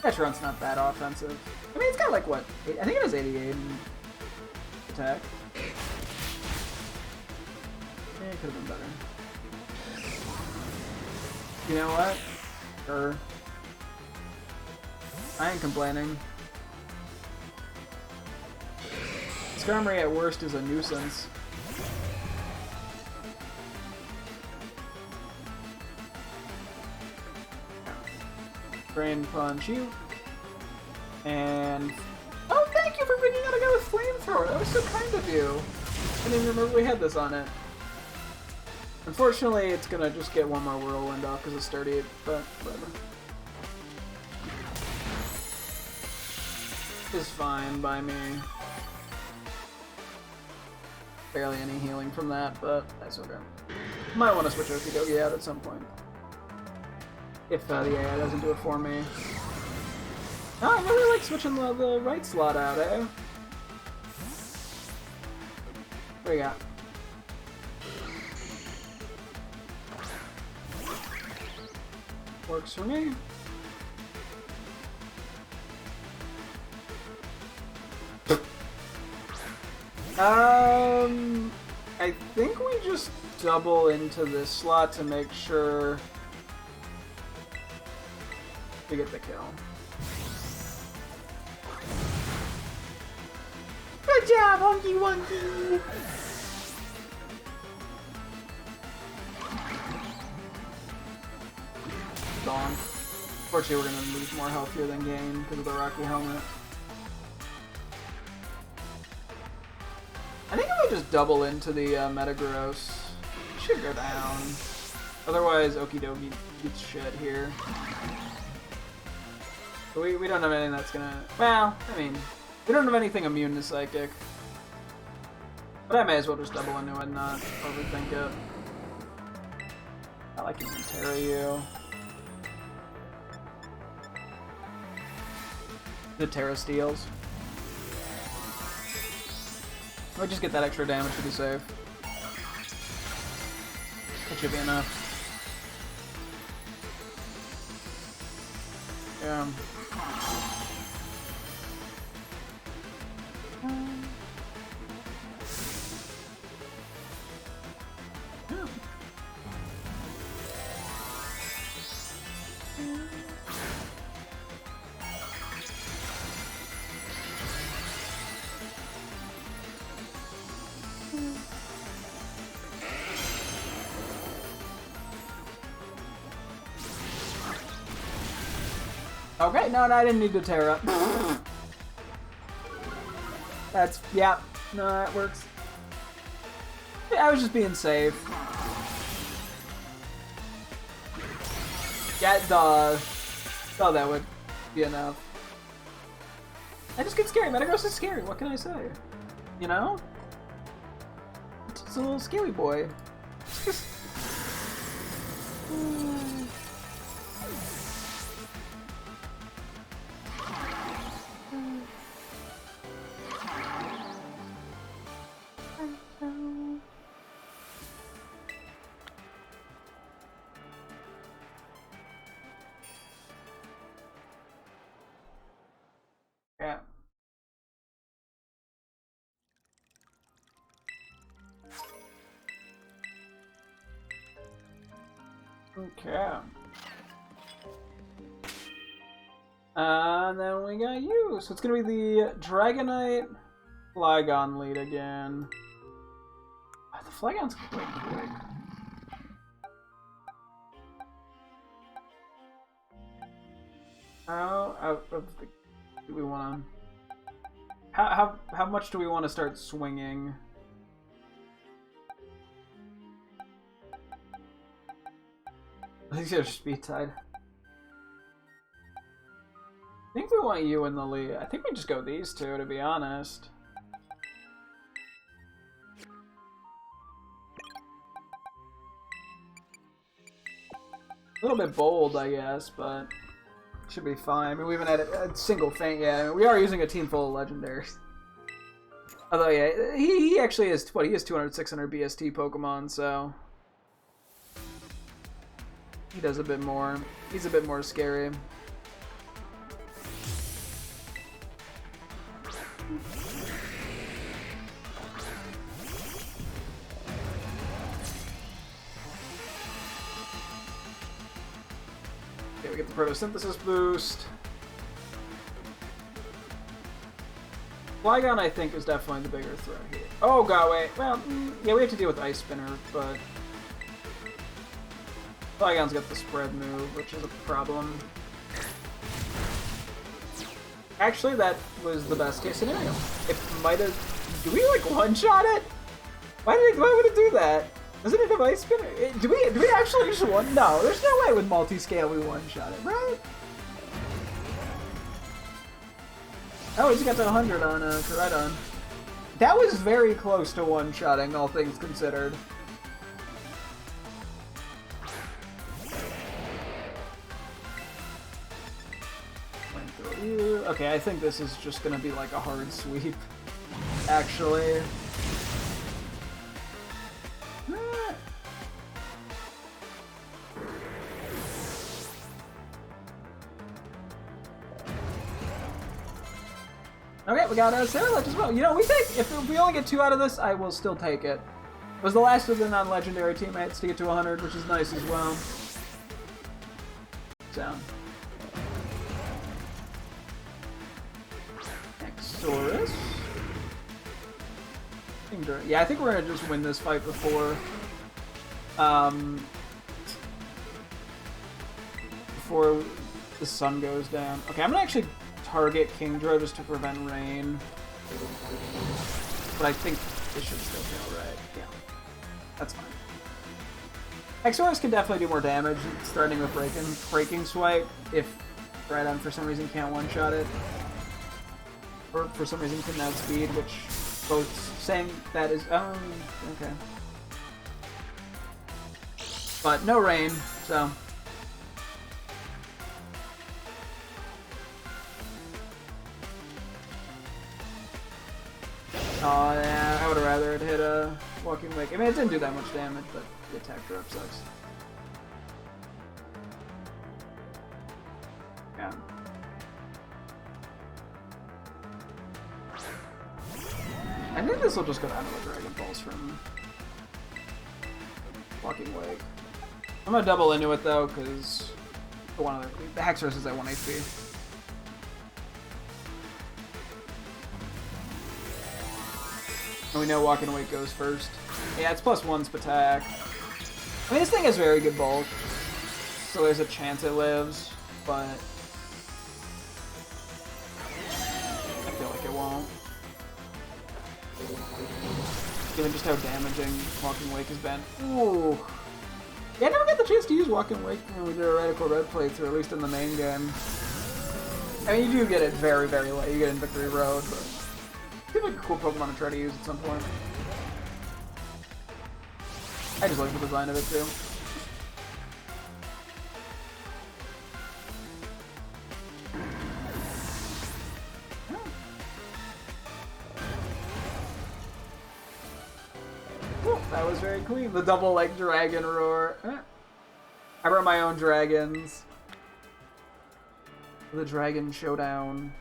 Petron's not that offensive. I mean, it's got like what? I think it has 88 in attack. Yeah, it could have been better. You know what? Sure. I ain't complaining. Skarmory at worst is a nuisance. Drain Punch you. And... oh, thank you for bringing out a guy with Flamethrower! That was so kind of you! I didn't even remember we had this on it. Unfortunately, it's gonna just get one more Whirlwind off because it's sturdy, but whatever. It's fine by me. Barely any healing from that, but that's okay. Might want to switch Okidogi out at some point. If the AI doesn't do it for me. Oh, I really like switching the right slot out, eh? What do you got? Works for me. I think we just double into this slot to make sure we get the kill. Good job, Hunky Wunky! Gone. Unfortunately, we're gonna lose more health here than gain because of the Rocky Helmet. I think if I just just double into the Metagross. Should go down. Otherwise, Okie dokie gets shit here. But we don't have anything that's gonna... Well, I mean, we don't have anything immune to Psychic. But I may as well just double into it and not overthink it. I like even Terra you. The Terra steals. Or just get that extra damage to be safe. That should be enough. Yeah. Okay, no, I didn't need to Terra. That's, yeah, no, that works. Yeah, I was just being safe. Yeah, duh. Thought that would be enough. I just get scary. Metagross is scary. What can I say? You know? It's a little scary boy. Yeah. Okay. And then we got you. So it's gonna be the Dragonite Flygon lead again. Oh, the Flygon's quite quick. How out of the do we want to? How much do we want to start swinging? I think they're speed tied. I think we want you in the lead. I think we just go these two, to be honest. A little bit bold, I guess, but should be fine. I mean, we haven't had a single feint yet. I mean, we are using a team full of legendaries. Although, yeah, he actually is, what, he has 200, 600 BST Pokemon, so... He does a bit more. He's a bit more scary. Okay, we get the photosynthesis boost. Flygon, I think, is definitely the bigger threat here. Oh god, wait. Well, yeah, we have to deal with Ice Spinner, but... Flygon's got the spread move, which is a problem. Actually, that was the best case scenario. It might have... Do we, like, one-shot it? Why would it do that? Doesn't it have Ice Spinner? Do we actually just one? No, there's no way with multi-scale we one-shot it, right? Oh, we just got to 100 on Koraidon. That was very close to one-shotting, all things considered. Okay, I think this is just gonna be like a hard sweep, actually. Okay, we got Sarilege as well. You know, if we only get 2 out of this, I will still take it. It was the last of the non-legendary teammates to get to 100, which is nice as well. So. Saurus. Yeah, I think we're gonna just win this fight before the sun goes down. Okay, I'm gonna actually target Kingdra just to prevent rain. But I think This should still kill, right? Yeah. That's fine. Exorus can definitely do more damage, starting with breaking swipe, if Rhydon for some reason can't one-shot it. Or for some reason couldn't outspeed, which both saying that is... okay. But no rain, so... Oh yeah, I would have rather it hit a Walking Wake. I mean, it didn't do that much damage, but the attack drop sucks. Yeah. I think this will just go down to the Dragon Balls from Walking Wake. I'm gonna double into it though, because the Hexorus is at 1 HP. And we know Walking Awake goes first. Yeah, it's +1 attack. I mean, this thing has very good bulk, so there's a chance it lives, but I feel like it won't. Given just how damaging Walking Wake has been. Ooh. Yeah, I never got the chance to use Walking Wake when we did a Radical Red playthrough, at least in the main game. I mean, you do get it very, very late. You get it in Victory Road, but it seems like a cool Pokemon to try to use at some point. I just like the design of it, too. That was very clean. The double, like, dragon roar. I brought my own dragons. The Dragon Showdown.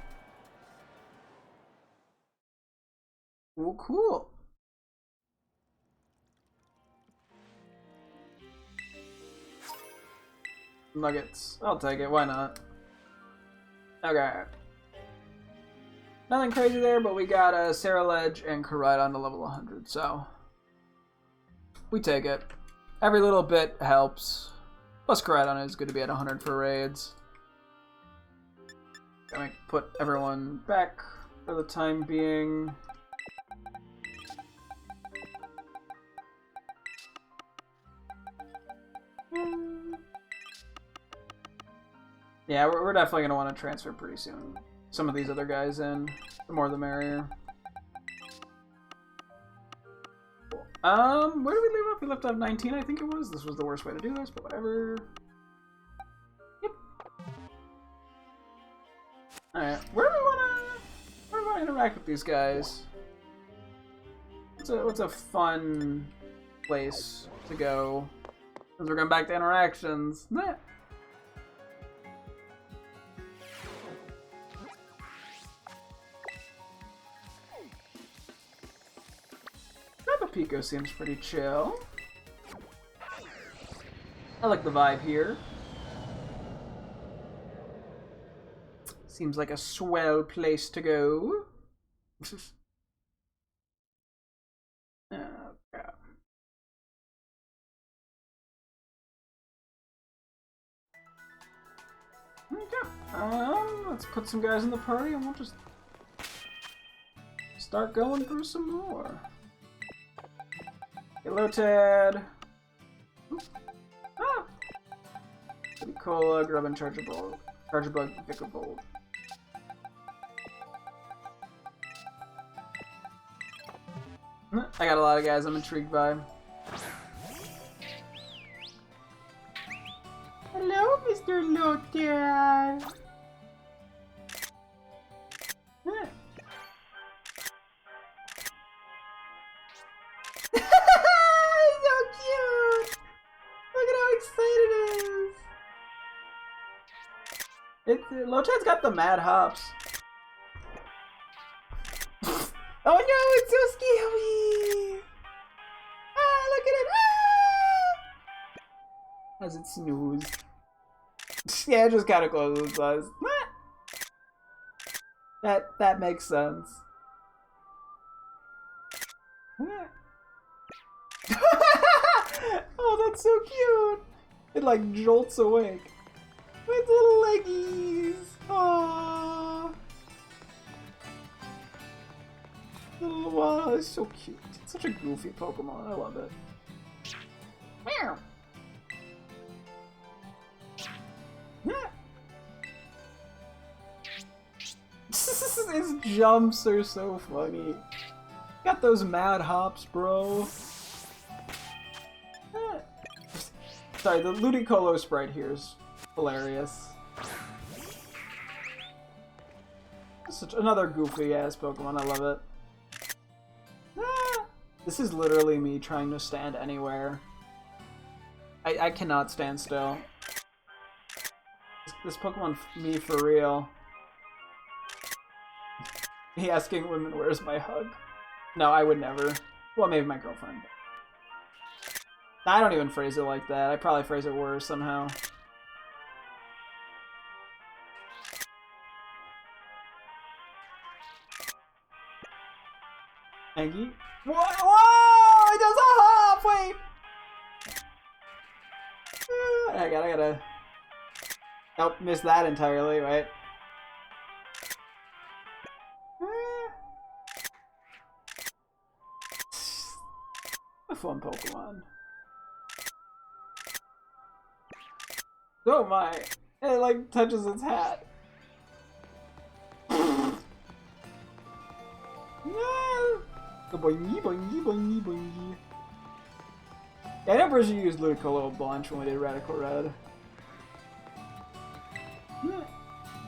Oh, cool. Nuggets. I'll take it. Why not? Okay. Nothing crazy there, but we got Saraledge and Koraidon to level 100, so we take it. Every little bit helps. Plus Koraidon is good to be at 100 for raids. Gonna put everyone back for the time being. Yeah, we're definitely going to want to transfer pretty soon. Some of these other guys in. The more the merrier. Where did we leave off? We left off 19, I think it was. This was the worst way to do this, but whatever. Yep. Alright, where do we want to interact with these guys? What's a fun place to go? Because we're going back to interactions. Nah. Pico seems pretty chill. I like the vibe here. Seems like a swell place to go. Oh, crap. Okay. Let's put some guys in the party and we'll just start going through some more. Hello, Ted. Ah! Cola, Grub, and Chargeable. Chargebug, Vickerbold. I got a lot of guys I'm intrigued by. Hello, Mr. Lothar. Lotad's got the mad hops. Oh no, it's so scary! Ah, look at it! Ah! As it snooze. Yeah, it just kind of closes its eyes. That makes sense. Oh, that's so cute! It like jolts awake. With little leggies! Aww! Wow, it's so cute. It's such a goofy Pokemon. I love it. Meow. His jumps are so funny. Got those mad hops, bro. Sorry, the Ludicolo sprite here is hilarious. Such another goofy ass Pokemon. I love it. This is literally me trying to stand anywhere. I cannot stand still. This Pokemon, me for real. He asking women, where's my hug? No, I would never. Well, maybe my girlfriend. I don't even phrase it like that. I probably phrase it worse somehow. Aggie? What? Whoa! It does a hop! Wait! I gotta... Nope, missed that entirely, right? A fun Pokemon. Oh my! It like touches its hat. No! Boingy, boingy, boingy, boingy. Yeah, I never usually used Ludicolo a bunch when we did Radical Red.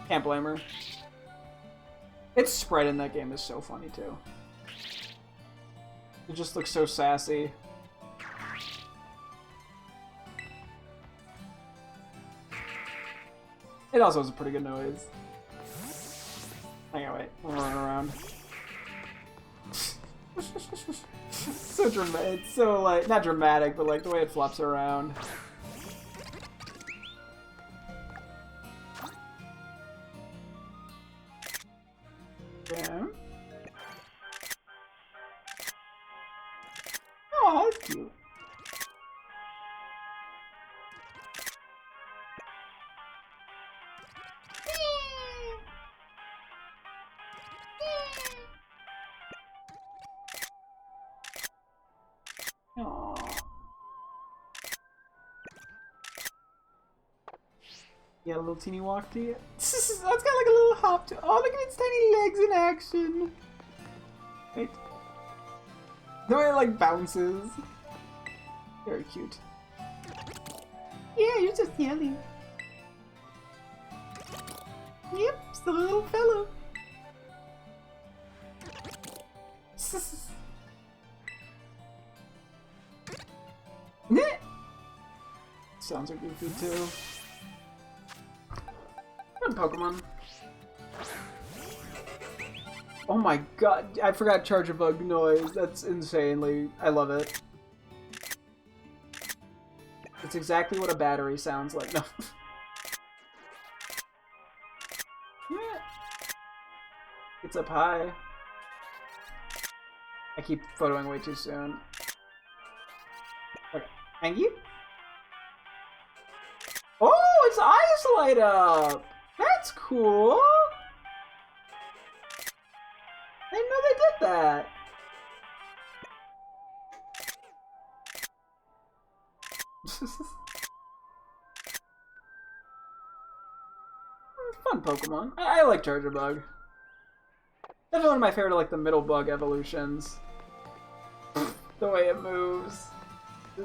Can't blame her. Its sprite in that game is so funny too. It just looks so sassy. It also has a pretty good noise. Hang on, wait. We'll run around. So dramatic. It's so, like, not dramatic, but, like, the way it flops around. Yeah. Oh, that's cute. Aww. Yeah, a little teeny walk to you. That's got like a little hop to. Oh, look at its tiny legs in action. Wait. The way it like bounces. Very cute. Yeah, you're just yelling. Yep, it's the little fellow. Sounds are goofy too. Good Pokemon. Oh my god, I forgot Charger Bug noise. That's insanely. I love it. It's exactly what a battery sounds like. No. It's up high. I keep photoing way too soon. Okay, thank you. Oh, its eyes light up! That's cool! I didn't know they did that! Fun Pokemon. I like Charger Bug. Definitely one of my favorite, like, the middle bug evolutions. The way it moves. It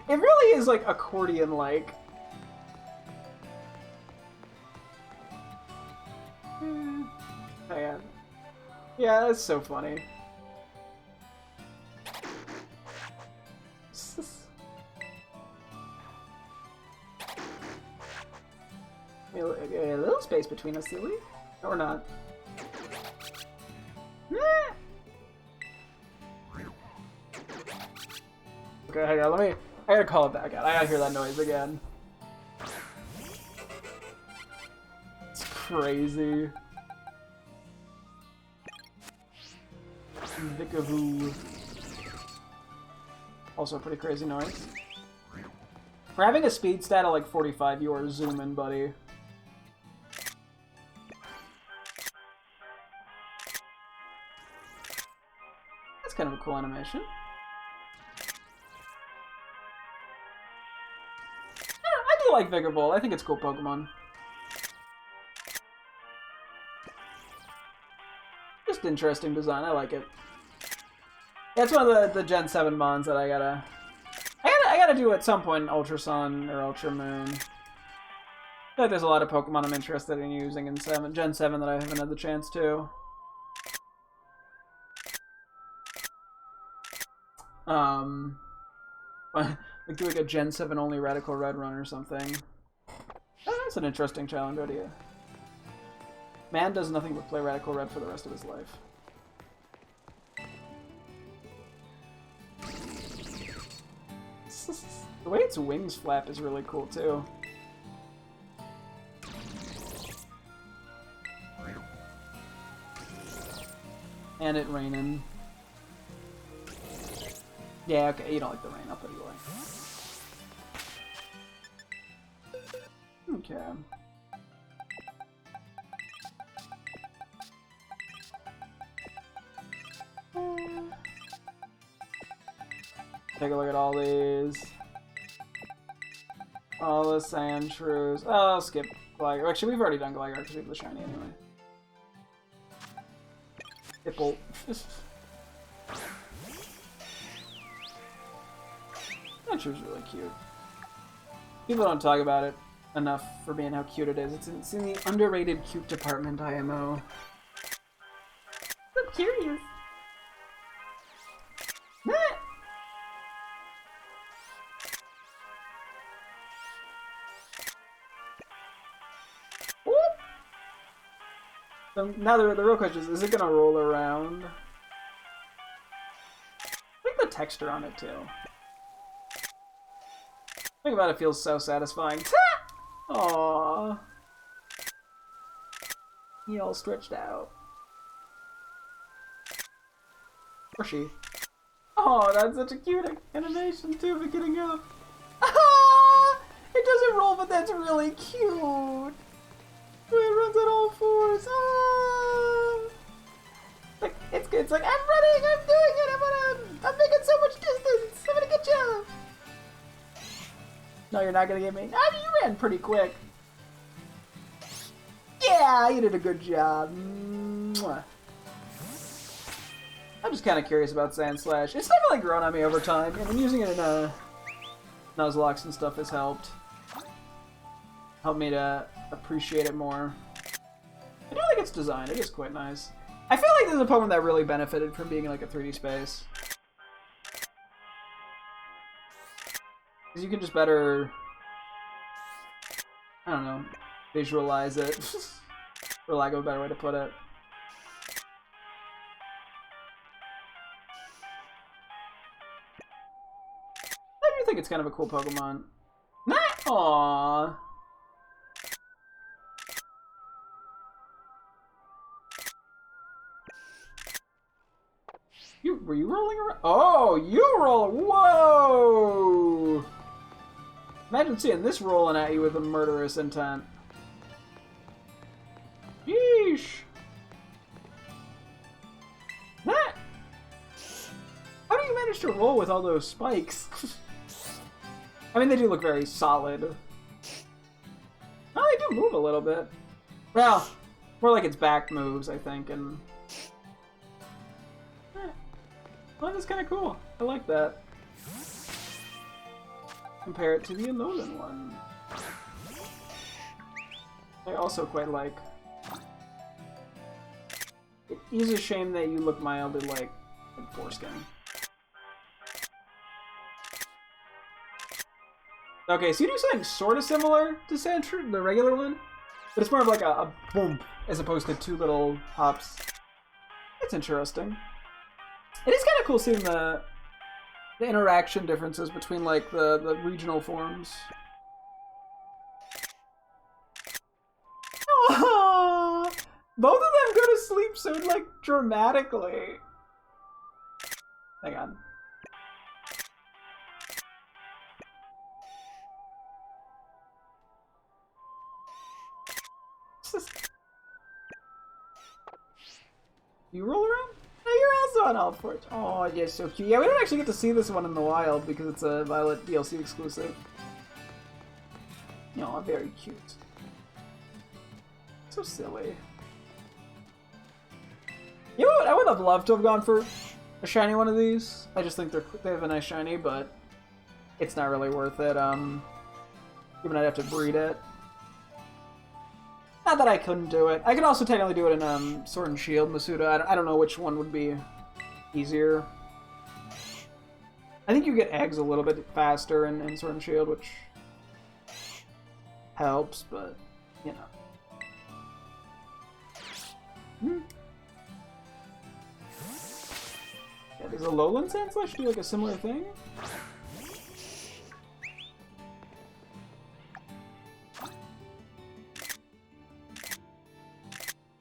really is, like, accordion-like. Oh, yeah. Yeah, that's so funny. A little space between us, silly. Or not. Okay, hang on, I gotta call it back out. I gotta hear that noise again. It's crazy. Vikavoo. Also a pretty crazy noise. For having a speed stat of like 45, you are zooming, buddy. cool animation. Yeah, I do like Vigor Bolt. I think it's a cool Pokemon. Just interesting design. I like it. Yeah, it's one of the Gen 7 mons that I gotta do at some point in Ultra Sun or Ultra Moon. I feel like there's a lot of Pokemon I'm interested in using in Gen 7 that I haven't had the chance to. Like do like a Gen 7 only Radical Red run or something. Oh, that's an interesting challenge idea. Man does nothing but play Radical Red for the rest of his life. The way its wings flap is really cool too. And it raining. Yeah, okay, you don't like the rain, I'll put it away. Okay. Take a look at all these. All the Sandshrews. Oh, I'll skip Gligar. Actually, we've already done Gligar because we have the shiny anyway. Hipple. Sandshrews really cute. People don't talk about it enough for being how cute it is. It's in the underrated cute department, IMO. I'm curious. So now the real question is it gonna roll around? I think the texture on it too. Think about it, feels so satisfying. Aww. He all stretched out. Or she. Oh, that's such a cute animation too, for getting up. Ah! It doesn't roll, but that's really cute. It runs on all fours. Ah! It's like, I'm running, I'm doing it, I'm making so much distance. I'm gonna get you. No, you're not gonna get me. Ah, you ran pretty quick. Yeah, you did a good job. Mwah. I'm just kind of curious about Sand Slash. It's definitely grown on me over time, and using it in Nuzlocke and stuff has helped me to appreciate it more. I do like its design. It is quite nice. I feel like this is a Pokemon that really benefited from being in like a 3D space. Because you can just better, I don't know, visualize it, for lack of a better way to put it. I do think it's kind of a cool Pokemon. Aww. Were you rolling around? Oh, you roll! Whoa! Imagine seeing this rolling at you with a murderous intent. Yeesh! That. How do you manage to roll with all those spikes? I mean, they do look very solid. Oh, they do move a little bit. Well, more like its back moves, I think, and. Well, that's kind of cool. I like that. Compare it to the Alolan one. I also quite like. It is a shame that you look mildly like foreskin. Okay, so you do something sort of similar to Sandshrew, the regular one, but it's more of like a boom as opposed to two little hops. That's interesting. It is kind of cool seeing the interaction differences between like the regional forms. Aww, both of them go to sleep so like dramatically. Hang on. You roll around? Oh, you're on all fours. Oh, yeah, so cute. Yeah, we don't actually get to see this one in the wild because it's a Violet DLC exclusive. No, very cute. So silly. You know what? I would have loved to have gone for a shiny one of these. I just think they have a nice shiny, but it's not really worth it. Even I'd have to breed it. Not that I couldn't do it. I could also technically do it in Sword and Shield Masuda. I don't know which one would be easier. I think you get eggs a little bit faster in Sword and Shield, which helps, but you know. Yeah, does a Lowland Sandslash do like a similar thing?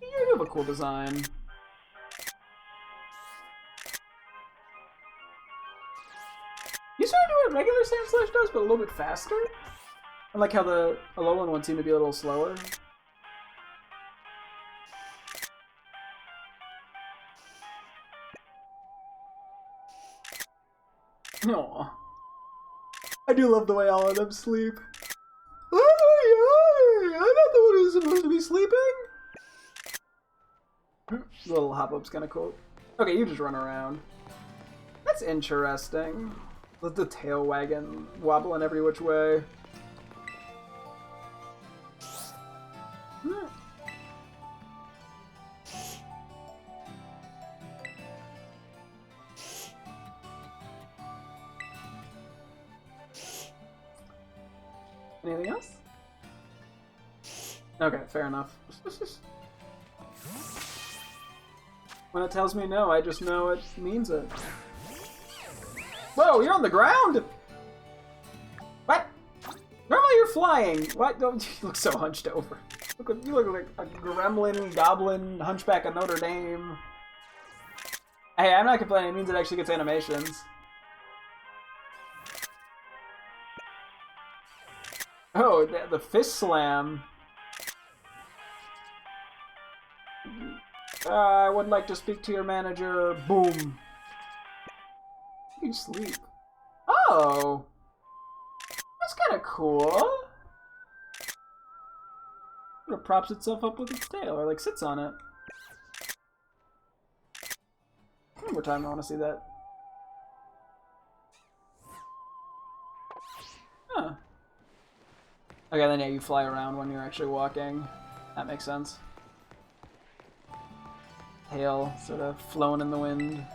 You have a cool design. You sort of do what regular Sandslash does, but a little bit faster? I like how the Alolan one seemed to be a little slower. Aww. I do love the way all of them sleep. I'm not the one who's supposed to be sleeping. The little hop-up's kind of cool. Okay, you just run around. That's interesting. With the tail wagging, wobbling every which way. Anything else? Okay, fair enough. When it tells me no, I just know it means it. Whoa, you're on the ground! What? Normally you're flying. What? Don't you look so hunched over? You look like a gremlin, goblin, hunchback of Notre Dame. Hey, I'm not complaining. It means it actually gets animations. Oh, the fist slam. I would like to speak to your manager. Boom. You sleep. Oh! That's kind of cool. It props itself up with its tail, or like sits on it. One more time, I want to see that. Huh. Okay, then yeah, you fly around when you're actually walking. That makes sense. Tail sort of flowing in the wind.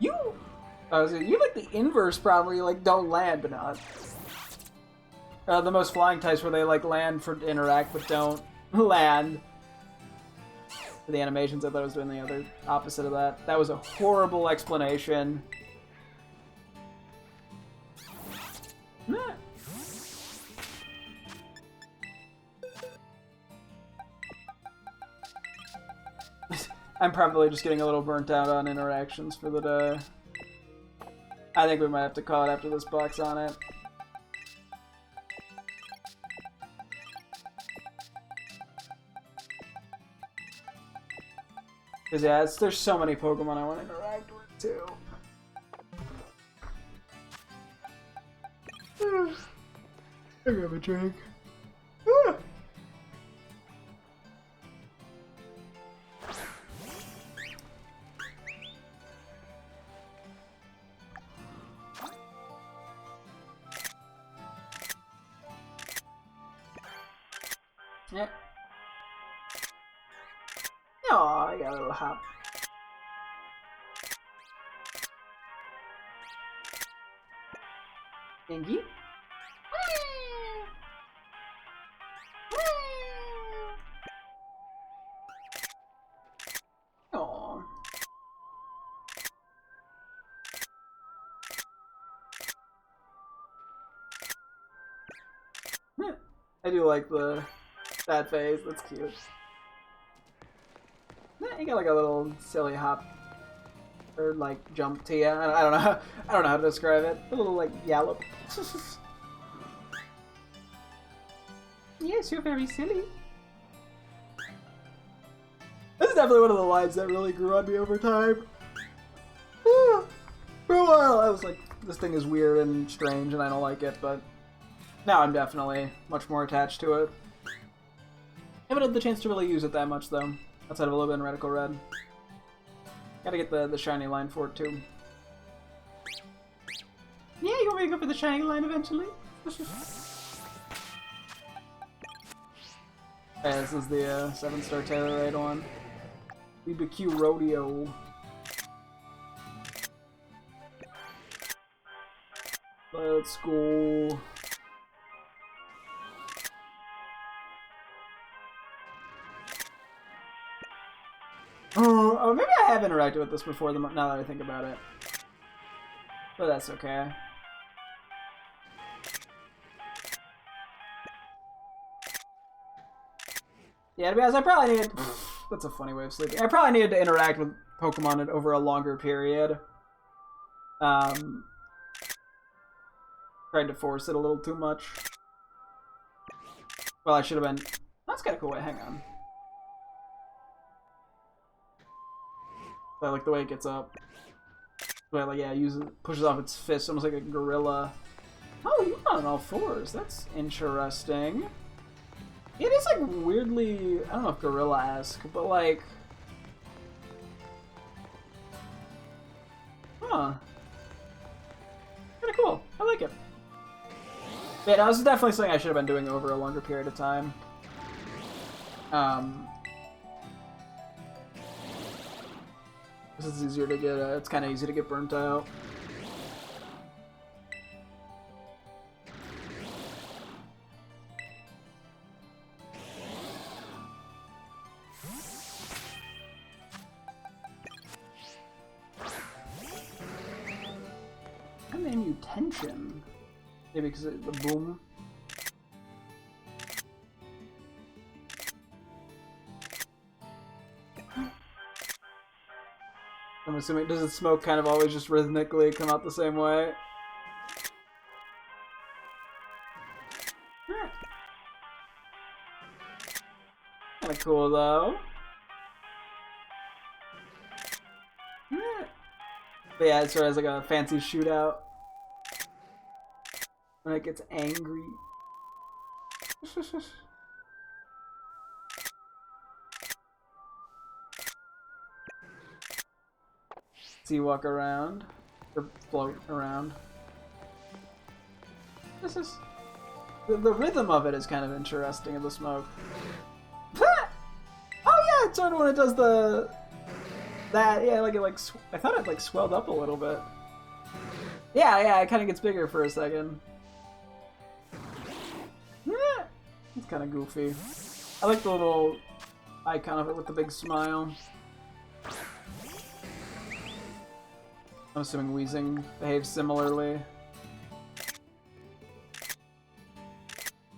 You like the inverse probably, like don't land but not. The most flying types where they like land for interact but don't land. For the animations, I thought I was doing the other opposite of that. That was a horrible explanation. Nah. I'm probably just getting a little burnt out on interactions for the day. I think we might have to call it after this box on it. Because yeah, there's so many Pokemon I want to interact with too. I grab a drink. Yep. Oh, I got a little hop. Thank you. Oh. I do like that phase. That's cute. You got like a little silly hop or like jump to you. I don't know. I don't know how to describe it. A little like gallop. Yes, you're very silly. definitely one of the lines that really grew on me over time. For a while, I was like, this thing is weird and strange, and I don't like it, but now I'm definitely much more attached to it. I haven't had the chance to really use it that much, though, outside of a little bit in Radical Red. Gotta get the shiny line for it, too. Yeah, you want me to go for the shiny line eventually? Okay, this is the 7-star Terrorite one. BBQ Rodeo. Let's go. Oh, maybe I have interacted with this before, now that I think about it. But that's okay. Yeah, to be honest, I probably needed... That's a funny way of sleeping. I probably needed to interact with Pokemon over a longer period. Tried to force it a little too much. Well, I should have been... That's kind of cool. Wait, hang on. I like the way it gets up. But like, yeah, pushes off its fist almost like a gorilla. Oh, you're not on all fours. That's interesting. It is like weirdly, I don't know if gorilla-esque, but like, huh? Kind of cool. I like it. Yeah, that was definitely something I should have been doing over a longer period of time. This is easier to get. It's kind of easy to get burnt out. Tension. Maybe because of the boom. I'm assuming, does the smoke kind of always just rhythmically come out the same way? Kind of cool though. But yeah, it sort of has like a fancy shootout. When it gets angry. See you walk around. Or float around. This is... The rhythm of it is kind of interesting in the smoke. Oh yeah, it's sort of when it does the... That, yeah, like it like... I thought it like swelled up a little bit. Yeah, it kind of gets bigger for a second. It's kind of goofy. I like the little icon of it with the big smile. I'm assuming Weezing behaves similarly. At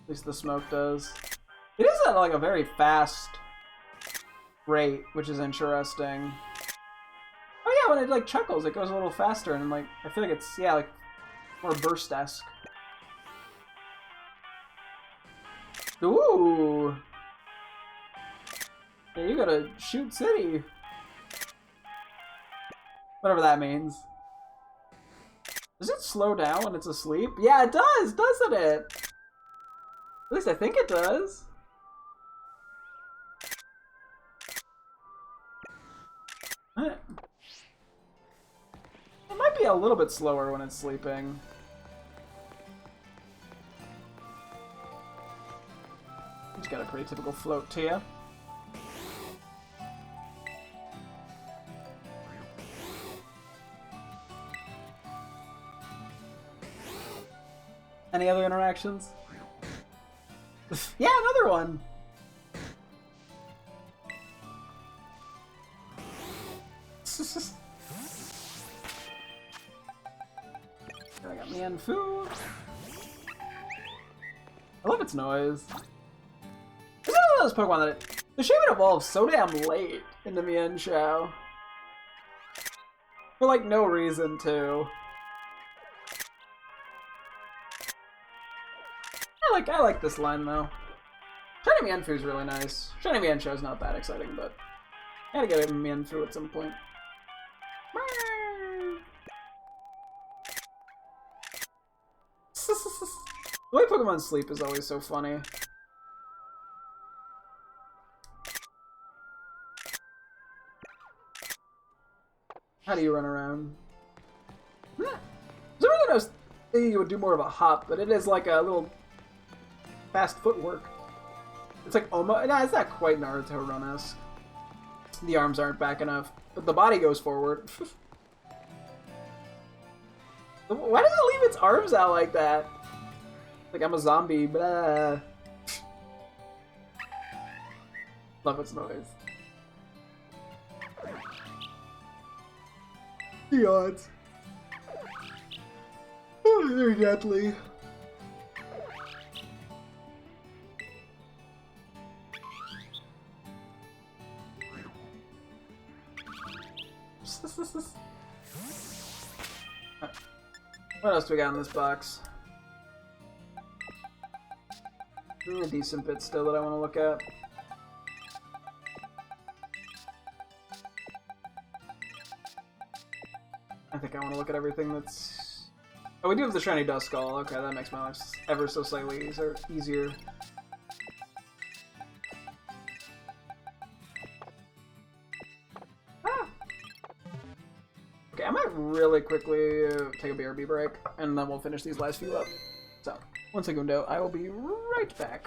least the smoke does. It is at like a very fast rate, which is interesting. Oh yeah, when it like chuckles, it goes a little faster, and like I feel like it's like more burst-esque. Ooh! Yeah, you gotta shoot city. Whatever that means. Does it slow down when it's asleep? Yeah, it does, doesn't it? At least I think it does. It might be a little bit slower when it's sleeping. It's got a pretty typical float to you. Any other interactions? Yeah, another one! I got Mienfoo. I love its noise. This is one of those Pokemon that the Shaman evolves so damn late in the Mienshao. For like no reason too. I like this line though. Shiny Mienfoo is really nice. Shiny Mienshao's not that exciting, but Gotta get him in through at some point. The way Pokemon sleep is always so funny. How do you run around? For some reason I was thinking you would do more of a hop, but it is like a little fast footwork. It's like almost, nah, it's not quite Naruto run-esque. The arms aren't back enough, but the body goes forward. Why does it leave its arms out like that? Like I'm a zombie, blah. Love its noise. The odds. Oh, very gently. What else do we got in this box? A decent bit still that I want to look at. I think I want to look at everything that's... Oh, we do have the shiny dust skull. Okay, that makes my life ever so slightly easier. Ah! Okay, I might really quickly take a BRB break, and then we'll finish these last few up. So, 1 segundo, I will be right back.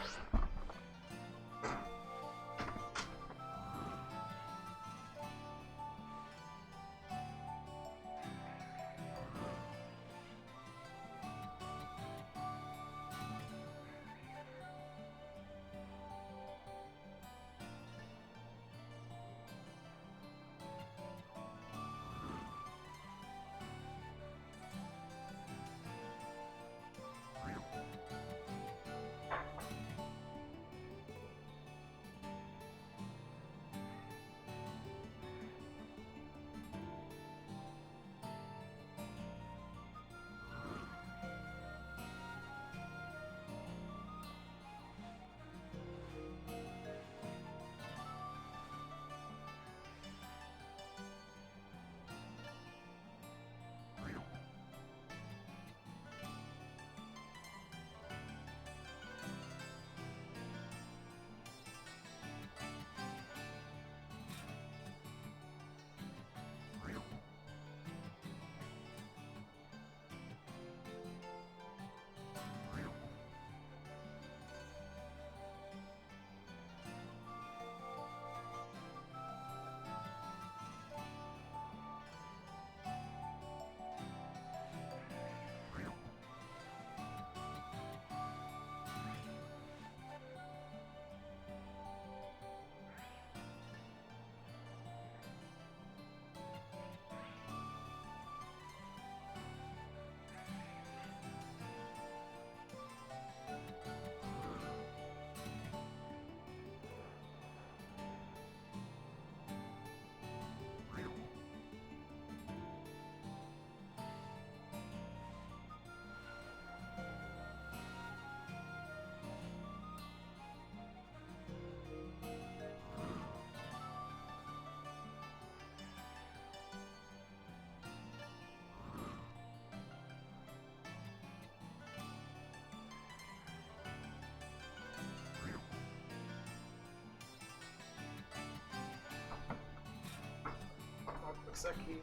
Seki.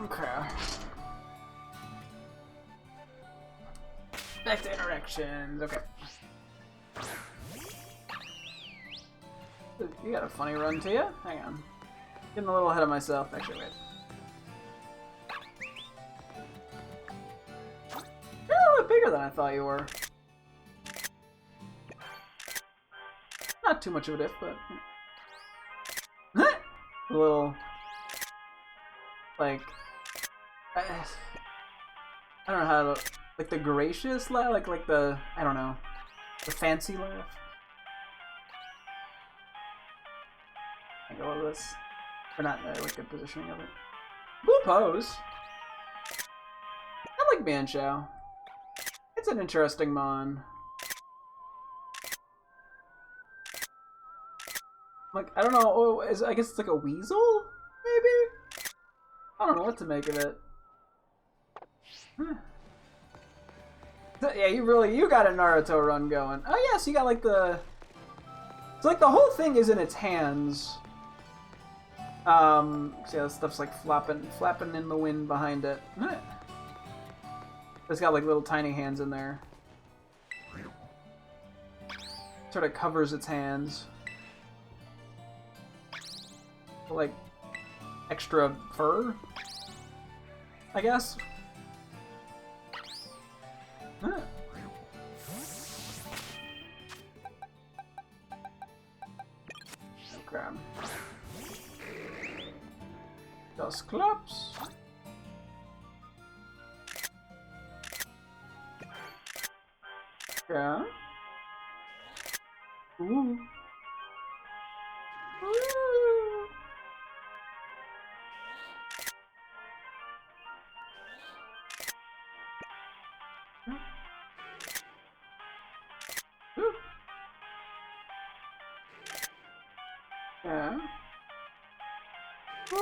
Okay. Back to interactions. Okay. You got a funny run to you? Hang on. Getting a little ahead of myself. Actually, wait. You're a little bit bigger than I thought you were. Not too much of a diff, but... a little... Like... I don't know how to... Like the gracious, like the... I don't know. The fancy laugh. Angle of this. Or not like good positioning of it. Cool pose. I like Banshao. It's an interesting mon. Like, I don't know, oh, I guess it's like a weasel? Maybe? I don't know what to make of it. Huh. Yeah, you got a Naruto run going. Oh yeah, so you got like the... It's like the whole thing is in its hands. So yeah, this stuff's like flapping in the wind behind it. It's got like little tiny hands in there. Sort of covers its hands. Like extra fur, I guess. Huh. Okay. Dustclops. Yeah. Ooh. Ooh. Ooh. Yeah. Ooh.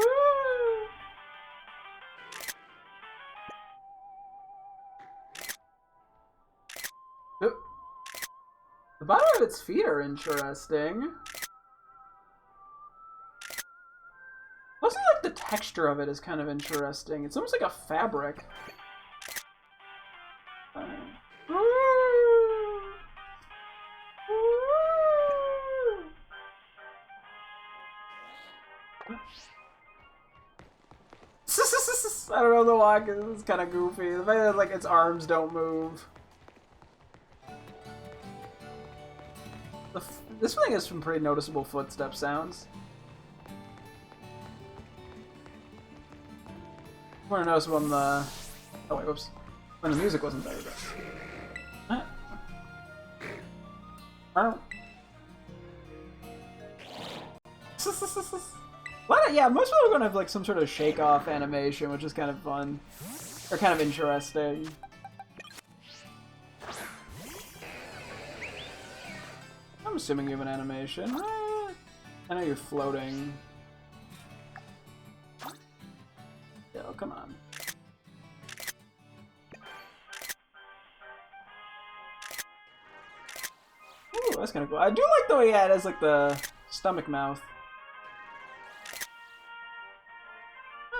Ooh. The bottom of its feet are interesting. Also, like the texture of it is kind of interesting. It's almost like a fabric. I don't know, the walk is kind of goofy. The fact that like its arms don't move. This thing has some pretty noticeable footstep sounds. I want to notice when the... Oh wait, whoops. When the music wasn't there, but... Yeah, most people are going to have like some sort of shake-off animation, which is kind of fun. Or kind of interesting. I'm assuming you have an animation. I know you're floating. Yo, come on. Ooh, that's kind of cool. I do like the way it has like the stomach mouth.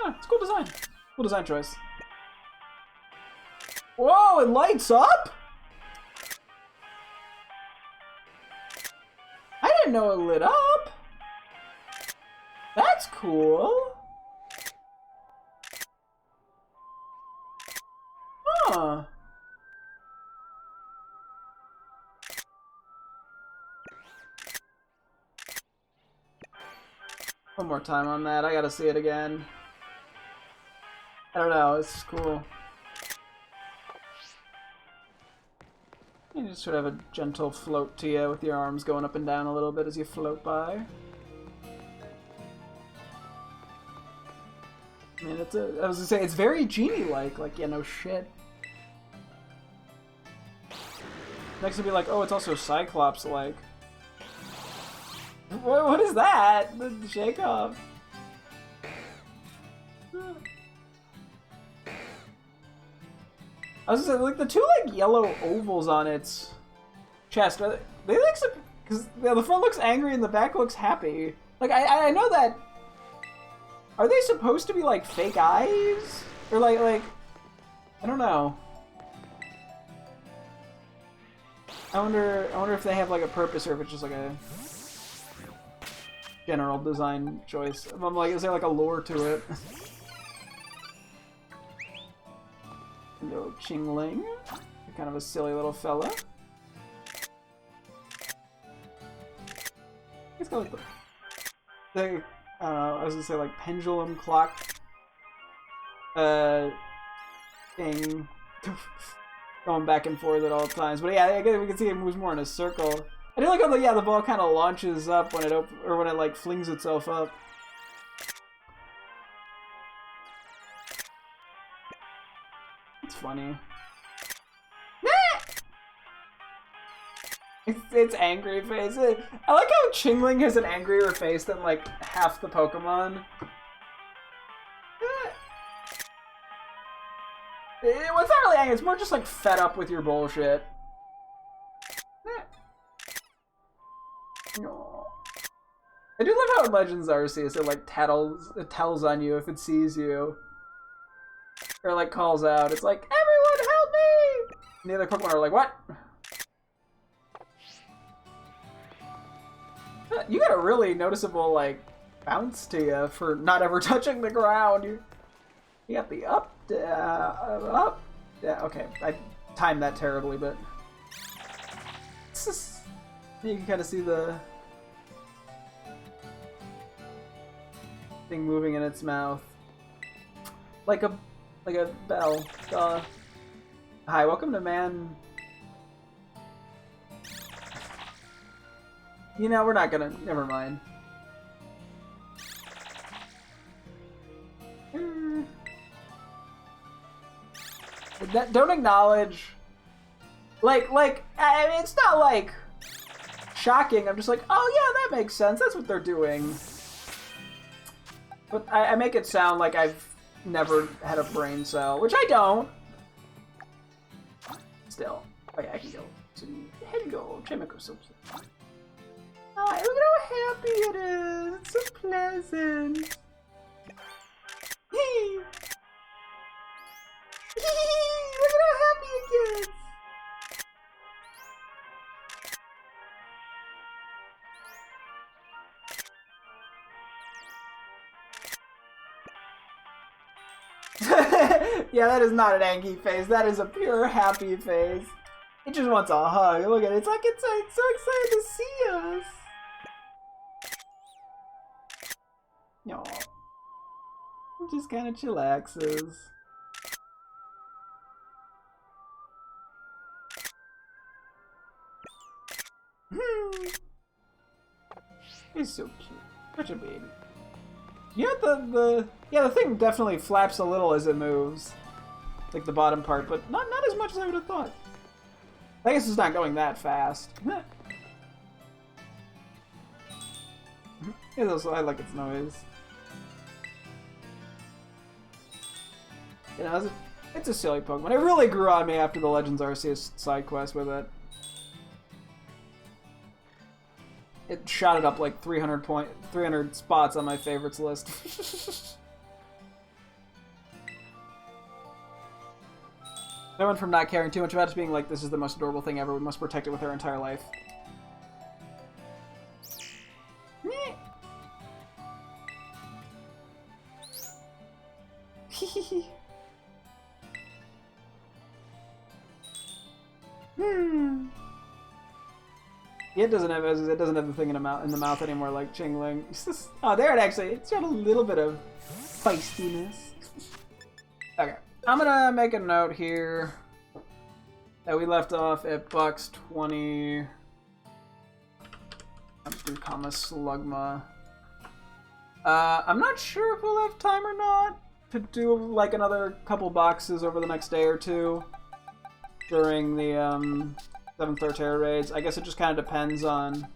Ah, it's a cool design. Cool design choice. Whoa, it lights up? I didn't know it lit up. That's cool. Huh. One more time on that. I gotta see it again. I don't know. It's cool. You just sort of have a gentle float to you with your arms going up and down a little bit as you float by. I mean, it's a, I was gonna say, it's very genie-like. Like, yeah, no shit. Next would be like, oh, it's also Cyclops-like. What is that? The shake off. I was gonna say, like, the two, like, yellow ovals on its chest, are they like, because the front looks angry and the back looks happy. Like, I know that, are they supposed to be, like, fake eyes? Or, like, I don't know. I wonder if they have, like, a purpose or if it's just, like, a general design choice. I'm like, is there, like, a lore to it? No Qingling. Kind of a silly little fella. He's got, like, the I was gonna say, like, pendulum clock thing. going back and forth at all times. But yeah, I guess we can see it moves more in a circle. I do like how the ball kind of launches up when when it like flings itself up. It's funny. It's angry face. I like how Chingling has an angrier face than like half the Pokemon. It's not really angry, it's more just like fed up with your bullshit. I do love how in Legends Arceus it like tells on you if it sees you. Or like calls out. It's like, everyone help me! And the other Pokemon are like, what? You got a really noticeable like bounce to you for not ever touching the ground. You got the up. Yeah, okay. I timed that terribly, but you can kind of see the thing moving in its mouth, like a bell. Hi, welcome to Man. You know, we're not gonna. Never mind. Don't acknowledge. Like, I mean, it's not like shocking. I'm just like, oh yeah, that makes sense. That's what they're doing. But I make it sound like I've never had a brain cell, which I don't. Still, okay, I can go to hello, Chemical. Hi, look at how happy it is. It's so pleasant. Hey. Look at how happy it gets! Yeah, that is not an angry face. That is a pure happy face. It just wants a hug. Look at it. It's like it's so excited to see us. No. It just kind of chillaxes. He's so cute. Such a baby. You know, the thing definitely flaps a little as it moves. Like the bottom part, but not as much as I would have thought. I guess it's not going that fast. It's also, I like its noise. You know, it's a silly Pokemon. It really grew on me after the Legends Arceus side quest with it. It shot it up like 300 spots on my favorites list. I went from not caring too much about it to being like, this is the most adorable thing ever, we must protect it with our entire life. It doesn't have the thing in the mouth anymore like Chingling. Oh, there it actually. It's got a little bit of feistiness. Okay, I'm gonna make a note here that we left off at Bucks 20. I'm just gonna comma Slugma. I'm not sure if we'll have time or not to do like another couple boxes over the next day or two during the 7th Torterra raids. I guess it just kind of depends on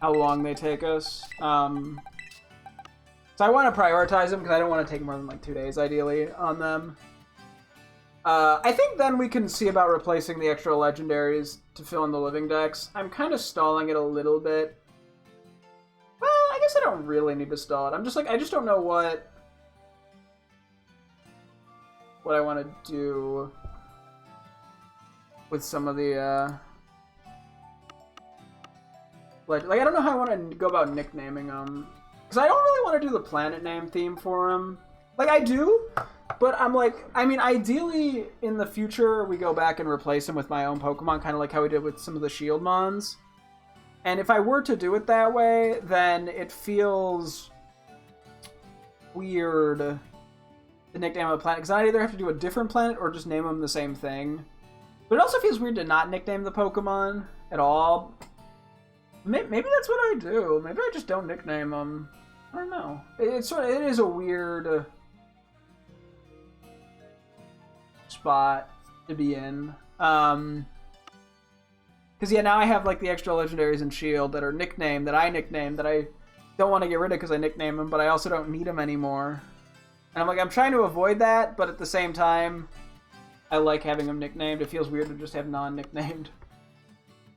how long they take us. So I want to prioritize them because I don't want to take more than like 2 days, ideally, on them. I think then we can see about replacing the extra legendaries to fill in the living decks. I'm kind of stalling it a little bit. Well, I guess I don't really need to stall it. I'm just like, I just don't know what I want to do with some of the, like I don't know how I want to go about nicknaming them. Because I don't really want to do the planet name theme for them. Like, I do, but I'm like, I mean, ideally, in the future, we go back and replace them with my own Pokemon, kind of like how we did with some of the Shield Mons. And if I were to do it that way, then it feels weird to the nickname of a planet, because I either have to do a different planet or just name them the same thing. But it also feels weird to not nickname the Pokemon at all. Maybe that's what I do. Maybe I just don't nickname them. I don't know. It is a weird spot to be in. Because yeah, now I have like the extra legendaries in Shield that are nicknamed, that I nicknamed, that I don't want to get rid of because I nickname them, but I also don't need them anymore. And I'm like, I'm trying to avoid that, but at the same time, I like having them nicknamed. It feels weird to just have non-nicknamed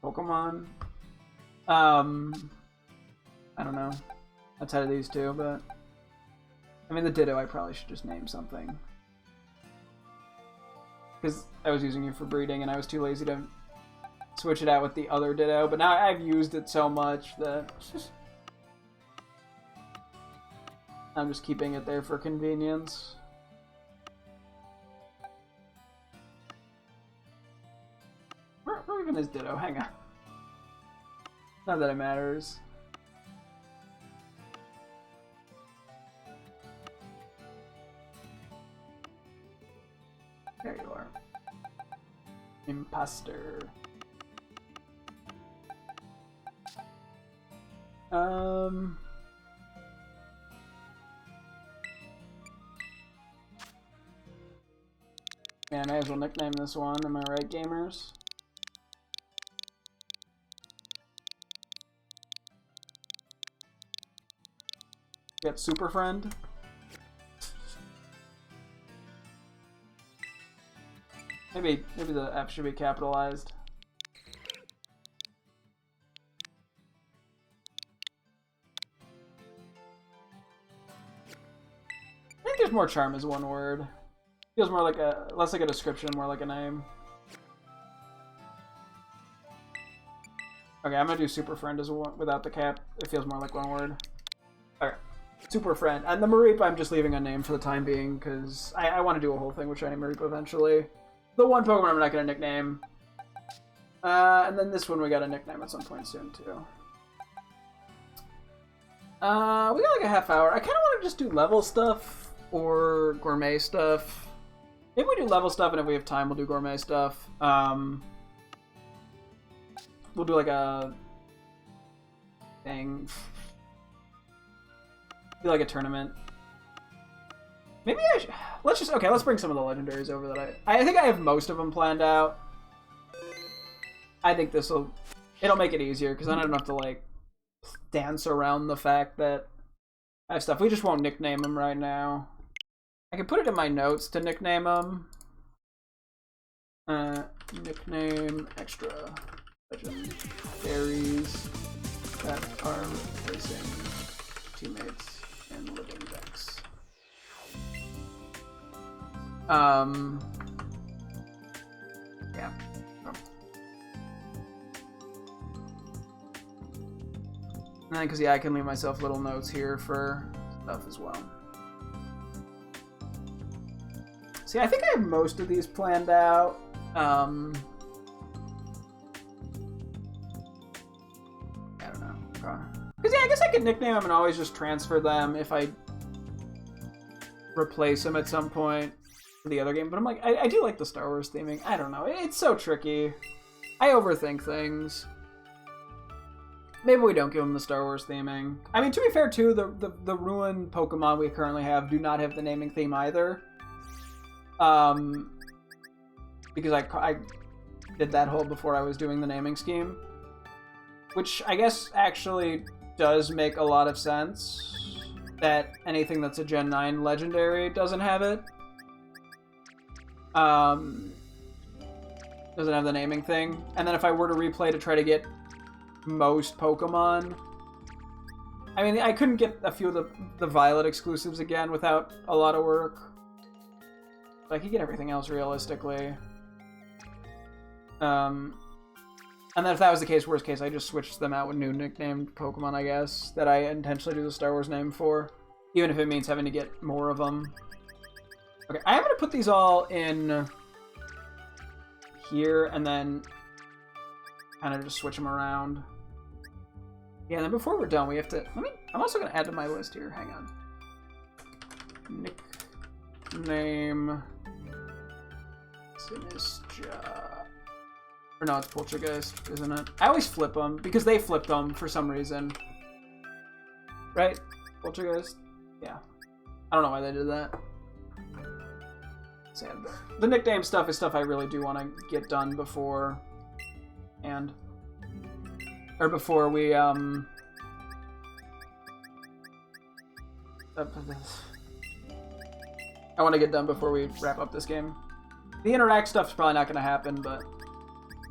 Pokemon. I don't know. Outside of these two, but I mean the Ditto I probably should just name something. Because I was using it for breeding and I was too lazy to switch it out with the other Ditto, but now I've used it so much that I'm just keeping it there for convenience. Where even is Ditto? Hang on. Not that it matters. There you are. Imposter. Yeah, I may as well nickname this one. Am I right, gamers? Get Super Friend. Maybe the F should be capitalized. I think there's more charm as one word. Feels more like less like a description, more like a name. Okay, I'm gonna do Super Friend as one without the cap. It feels more like one word. Okay, Super Friend. And the Mareep I'm just leaving unnamed for the time being because I want to do a whole thing with Shiny Mareep eventually. The one Pokemon I'm not gonna nickname. And then this one we got a nickname at some point soon too. We got like a half hour. I kind of want to just do level stuff or gourmet stuff. Maybe we do level stuff, and if we have time, we'll do gourmet stuff. We'll do like a thing. Do like a tournament. Maybe I should... Let's bring some of the legendaries over that I think I have most of them planned out. I think it'll make it easier, because then I don't have to, like, dance around the fact that I have stuff. We just won't nickname them right now. I can put it in my notes to nickname them. Nickname extra legendaries that are replacing teammates in living decks. Yeah. And then, because, yeah, I can leave myself little notes here for stuff as well. See, I think I have most of these planned out. I don't know. Because, yeah, I guess I could nickname them and always just transfer them if I replace them at some point for the other game. But I'm like, I do like the Star Wars theming. I don't know. It's so tricky. I overthink things. Maybe we don't give them the Star Wars theming. I mean, to be fair, too, the Ruin Pokemon we currently have do not have the naming theme either. Because I did that whole before I was doing the naming scheme. Which I guess actually does make a lot of sense. That anything that's a Gen 9 Legendary doesn't have it. Doesn't have the naming thing. And then if I were to replay to try to get most Pokemon... I mean, I couldn't get a few of the Violet exclusives again without a lot of work. But I could get everything else realistically. And then if that was the case, worst case, I just switched them out with new nicknamed Pokemon, I guess, that I intentionally do the Star Wars name for. Even if it means having to get more of them. Okay, I am going to put these all in here and then kind of just switch them around. Yeah, and then before we're done, we have to... I'm also going to add to my list here. Hang on. name. Sinistra. Or no, it's Poltergeist, isn't it? I always flip them because they flipped them for some reason. Right? Poltergeist? Yeah. I don't know why they did that. Sad. The nickname stuff is stuff I really do want to get done before. Before we, I want to get done before we wrap up this game. The interact stuff's probably not going to happen, but...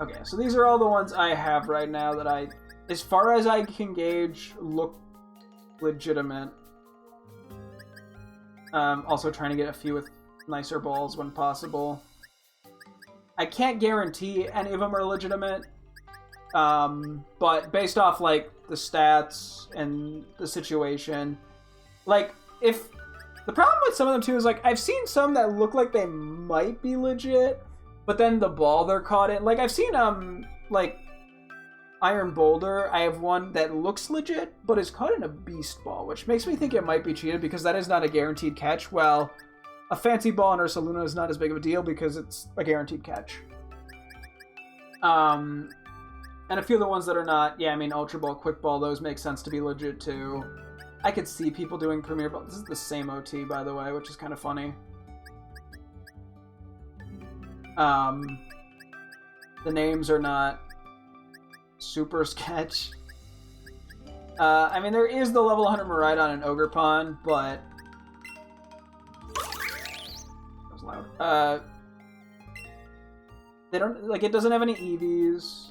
Okay, so these are all the ones I have right now that as far as I can gauge, look legitimate. Also trying to get a few with nicer balls when possible. I can't guarantee any of them are legitimate, but based off, like, the stats and the situation, like, if... The problem with some of them, too, is, like, I've seen some that look like they might be legit, but then the ball they're caught in... Like, I've seen, like, Iron Boulder. I have one that looks legit, but is caught in a Beast Ball, which makes me think it might be cheated, because that is not a guaranteed catch, while a Fancy Ball in Ursaluna is not as big of a deal, because it's a guaranteed catch. And a few of the ones that are not... Yeah, I mean, Ultra Ball, Quick Ball, those make sense to be legit, too. I could see people doing Premier Ball. This is the same OT, by the way, which is kind of funny. The names are not super sketch. I mean, there is the level 100 Miraidon and Ogerpon, but... That was loud. They don't... Like, it doesn't have any EVs.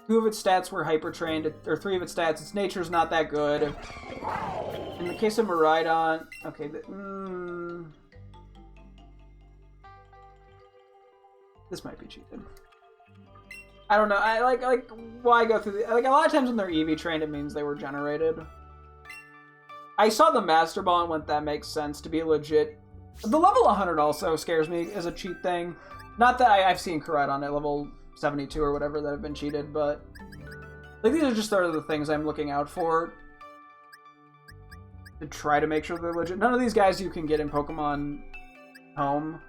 2 of its stats were hyper-trained, or 3 of its stats. Its nature's not that good. In the case of Miraidon... Okay, this might be cheated. I don't know. I like why go through the... Like, a lot of times when they're EV trained, it means they were generated. I saw the Master Ball and went, that makes sense to be legit. The level 100 also scares me as a cheat thing. Not that I've seen Koraidon at level 72 or whatever that have been cheated, but... Like, these are just sort of the things I'm looking out for. To try to make sure they're legit. None of these guys you can get in Pokemon Home.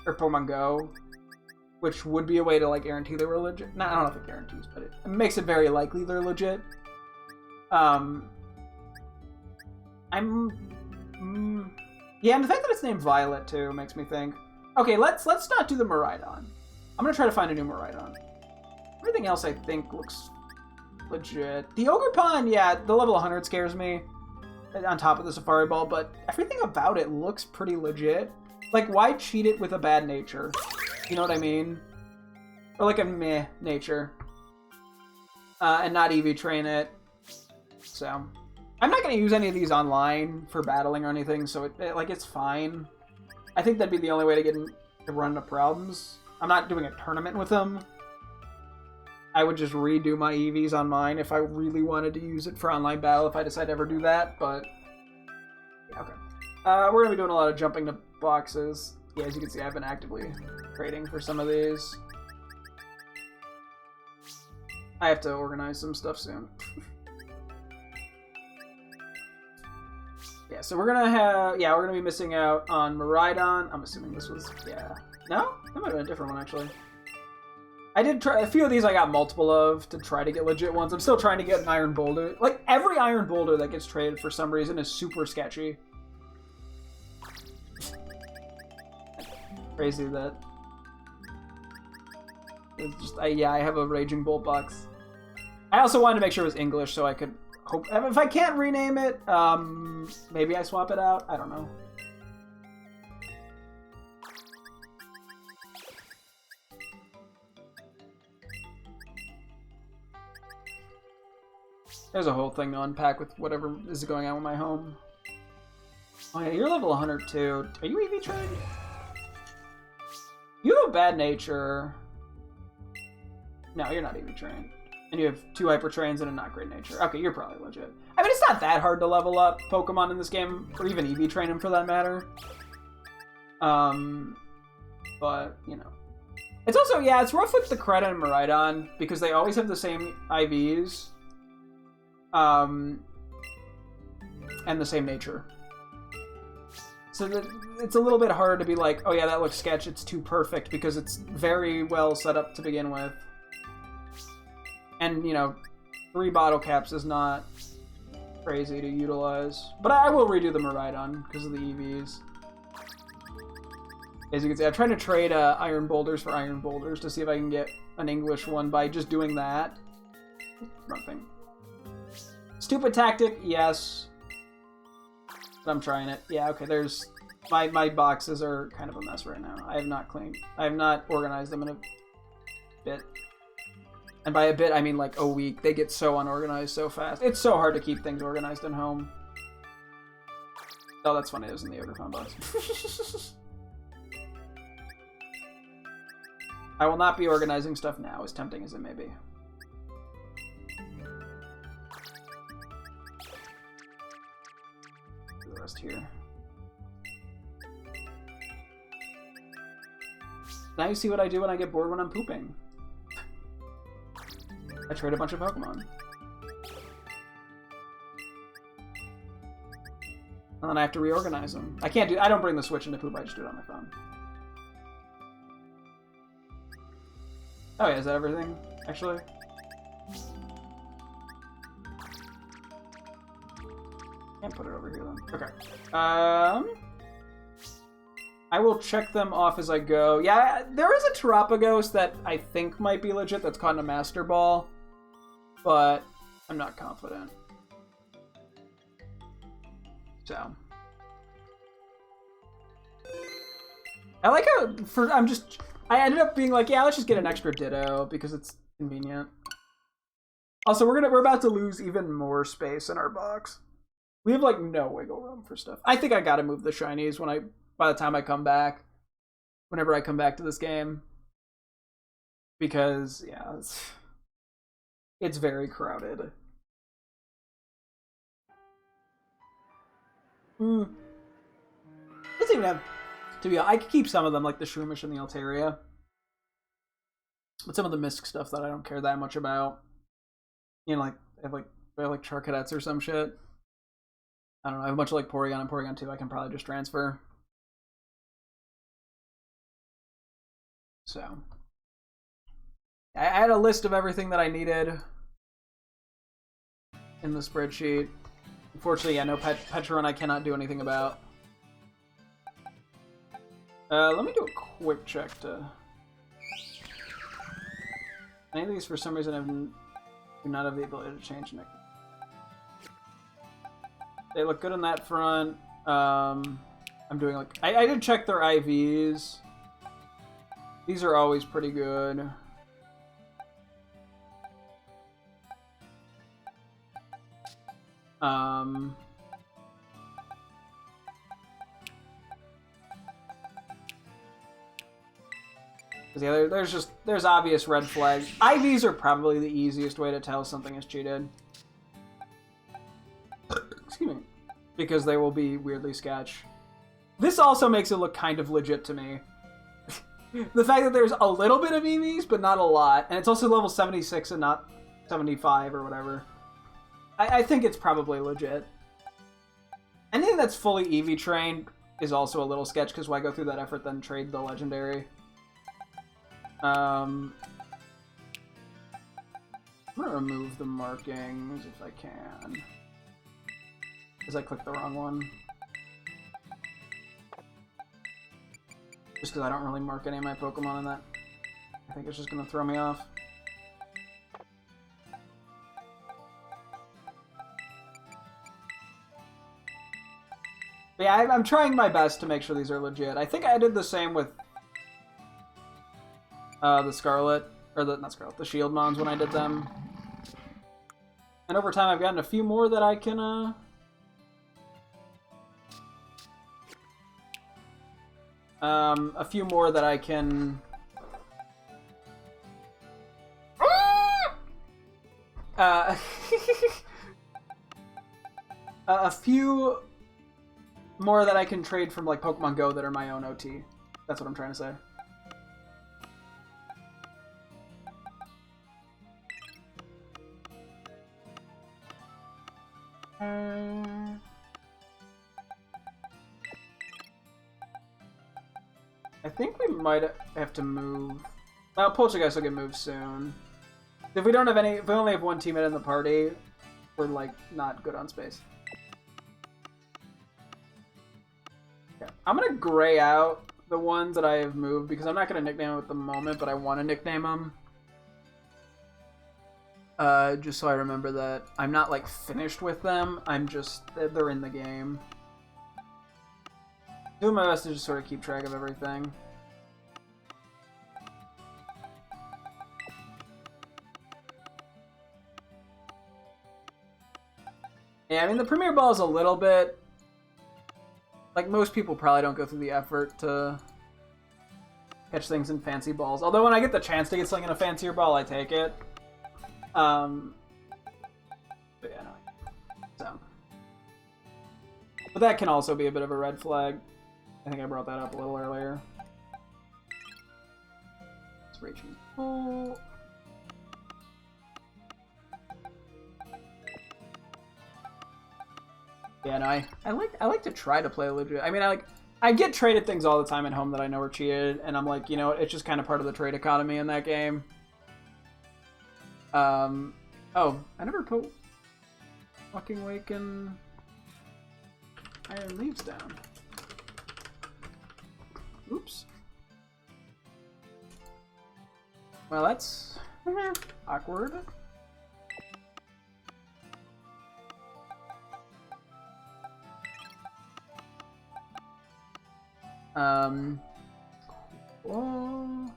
Or Pokemon Go. Which would be a way to, like, guarantee they were legit. No, I don't know if it guarantees, but it makes it very likely they're legit. Yeah, and the fact that it's named Violet, too, makes me think... Okay, let's not do the Miraidon. I'm gonna try to find a new Miraidon. Everything else, I think, looks legit. The Ogerpon, yeah, the level 100 scares me. On top of the Safari Ball, but everything about it looks pretty legit. Like, why cheat it with a bad nature? You know what I mean? Or like a meh nature. And not EV train it. So, I'm not going to use any of these online for battling or anything, so it's fine. I think that'd be the only way to get to run into problems. I'm not doing a tournament with them. I would just redo my EVs on mine if I really wanted to use it for online battle if I decide to ever do that, but... Yeah, okay. We're going to be doing a lot of jumping to boxes. Yeah, as you can see, I've been actively trading for some of these. I have to organize some stuff soon. Yeah, so we're gonna have... Yeah, we're gonna be missing out on Miraidon. I'm assuming this was... Yeah. No? That might have been a different one, actually. I did try... A few of these I got multiple of to try to get legit ones. I'm still trying to get an Iron Boulder. Like, every Iron Boulder that gets traded for some reason is super sketchy. Crazy that... It's just... yeah, I have a Raging Bolt box. I also wanted to make sure it was English so I could... Hope, if I can't rename it, maybe I swap it out. I don't know. There's a whole thing to unpack with whatever is going on with my home. Oh yeah, you're level 100 too. Are you EV trained? You have a bad nature. No, you're not EV trained. And you have 2 Hyper Trains and a not great nature. Okay, you're probably legit. I mean, it's not that hard to level up Pokemon in this game, or even EV train them for that matter. But, you know. It's also, yeah, it's rough with the Koraidon and Miraidon, because they always have the same IVs. And the same nature. So that it's a little bit harder to be like, oh yeah, that looks sketch, it's too perfect, because it's very well set up to begin with. And, you know, 3 bottle caps is not crazy to utilize. But I will redo the Miraidon because of the EVs. As you can see, I'm trying to trade iron boulders for iron boulders to see if I can get an English one by just doing that. Wrong thing. Stupid tactic, yes. But I'm trying it. Yeah, okay, there's... My boxes are kind of a mess right now. I have not cleaned... I have not organized them in a bit. And by a bit, I mean like a week. They get so unorganized so fast. It's so hard to keep things organized at home. Oh, that's funny. It was in the Ogrephone box. I will not be organizing stuff now, as tempting as it may be. Do the rest here. Now you see what I do when I get bored when I'm pooping. I trade a bunch of Pokemon. And then I have to reorganize them. I don't bring the Switch into poop, I just do it on my phone. Oh yeah, is that everything, actually? Can't put it over here then. Okay. I will check them off as I go. Yeah, there is a Terapagos that I think might be legit that's caught in a Master Ball, but I'm not confident. So. I like how, I ended up being like, yeah, let's just get an extra Ditto because it's convenient. Also, we're about to lose even more space in our box. We have like no wiggle room for stuff. I think I gotta move the shinies by the time I come back. Whenever I come back to this game. Because, yeah, it's very crowded. Doesn't even have to be. I could keep some of them, like the Shroomish and the Altaria. But some of the Misk stuff that I don't care that much about. You know, like, I have like Charcadets or some shit. I don't know, I have a bunch of like Porygon and Porygon 2 I can probably just transfer. So. I had a list of everything that I needed in the spreadsheet. Unfortunately, yeah, no Petron I cannot do anything about. Let me do a quick check to... Any of these, for some reason, do not have the ability to change Nick. They look good on that front. I'm doing like... I did check their IVs. These are always pretty good. Yeah, there's obvious red flags. IVs are probably the easiest way to tell something is cheated. Excuse me. Because they will be weirdly sketch. This also makes it look kind of legit to me. The fact that there's a little bit of EVs, but not a lot. And it's also level 76 and not 75 or whatever. I think it's probably legit. Anything that's fully EV trained is also a little sketch, because why go through that effort then trade the legendary? I'm gonna remove the markings if I can. Because I clicked the wrong one. Just because I don't really mark any of my Pokemon in that. I think it's just gonna throw me off. But yeah, I'm trying my best to make sure these are legit. I think I did the same with the Scarlet, or not Scarlet, the Shield Mons when I did them. And over time I've gotten a few more that I can, a few more that I can... a few more that I can trade from, like, Pokemon Go that are my own OT. That's what I'm trying to say. I think we might have to move. Well, Poltergeist will get moved soon. If we don't have any, if we only have one teammate in the party, we're like not good on space. Okay. I'm gonna gray out the ones that I have moved because I'm not gonna nickname them at the moment, but I want to nickname them. Just so I remember that I'm not like finished with them. I'm just they're in the game. Doing my best to just sort of keep track of everything. Yeah, I mean, the Premier Ball is a little bit... Like, most people probably don't go through the effort to catch things in fancy balls. Although when I get the chance to get something in a fancier ball, I take it. But yeah, no. So. But that can also be a bit of a red flag. I think I brought that up a little earlier. It's reaching full. Yeah, no, I like to try to play legit. I mean, I get traded things all the time at home that I know are cheated, and I'm like, you know, it's just kind of part of the trade economy in that game. Oh, I never put fucking Waken Iron Leaves down. Oops. Well, that's awkward. Whoa.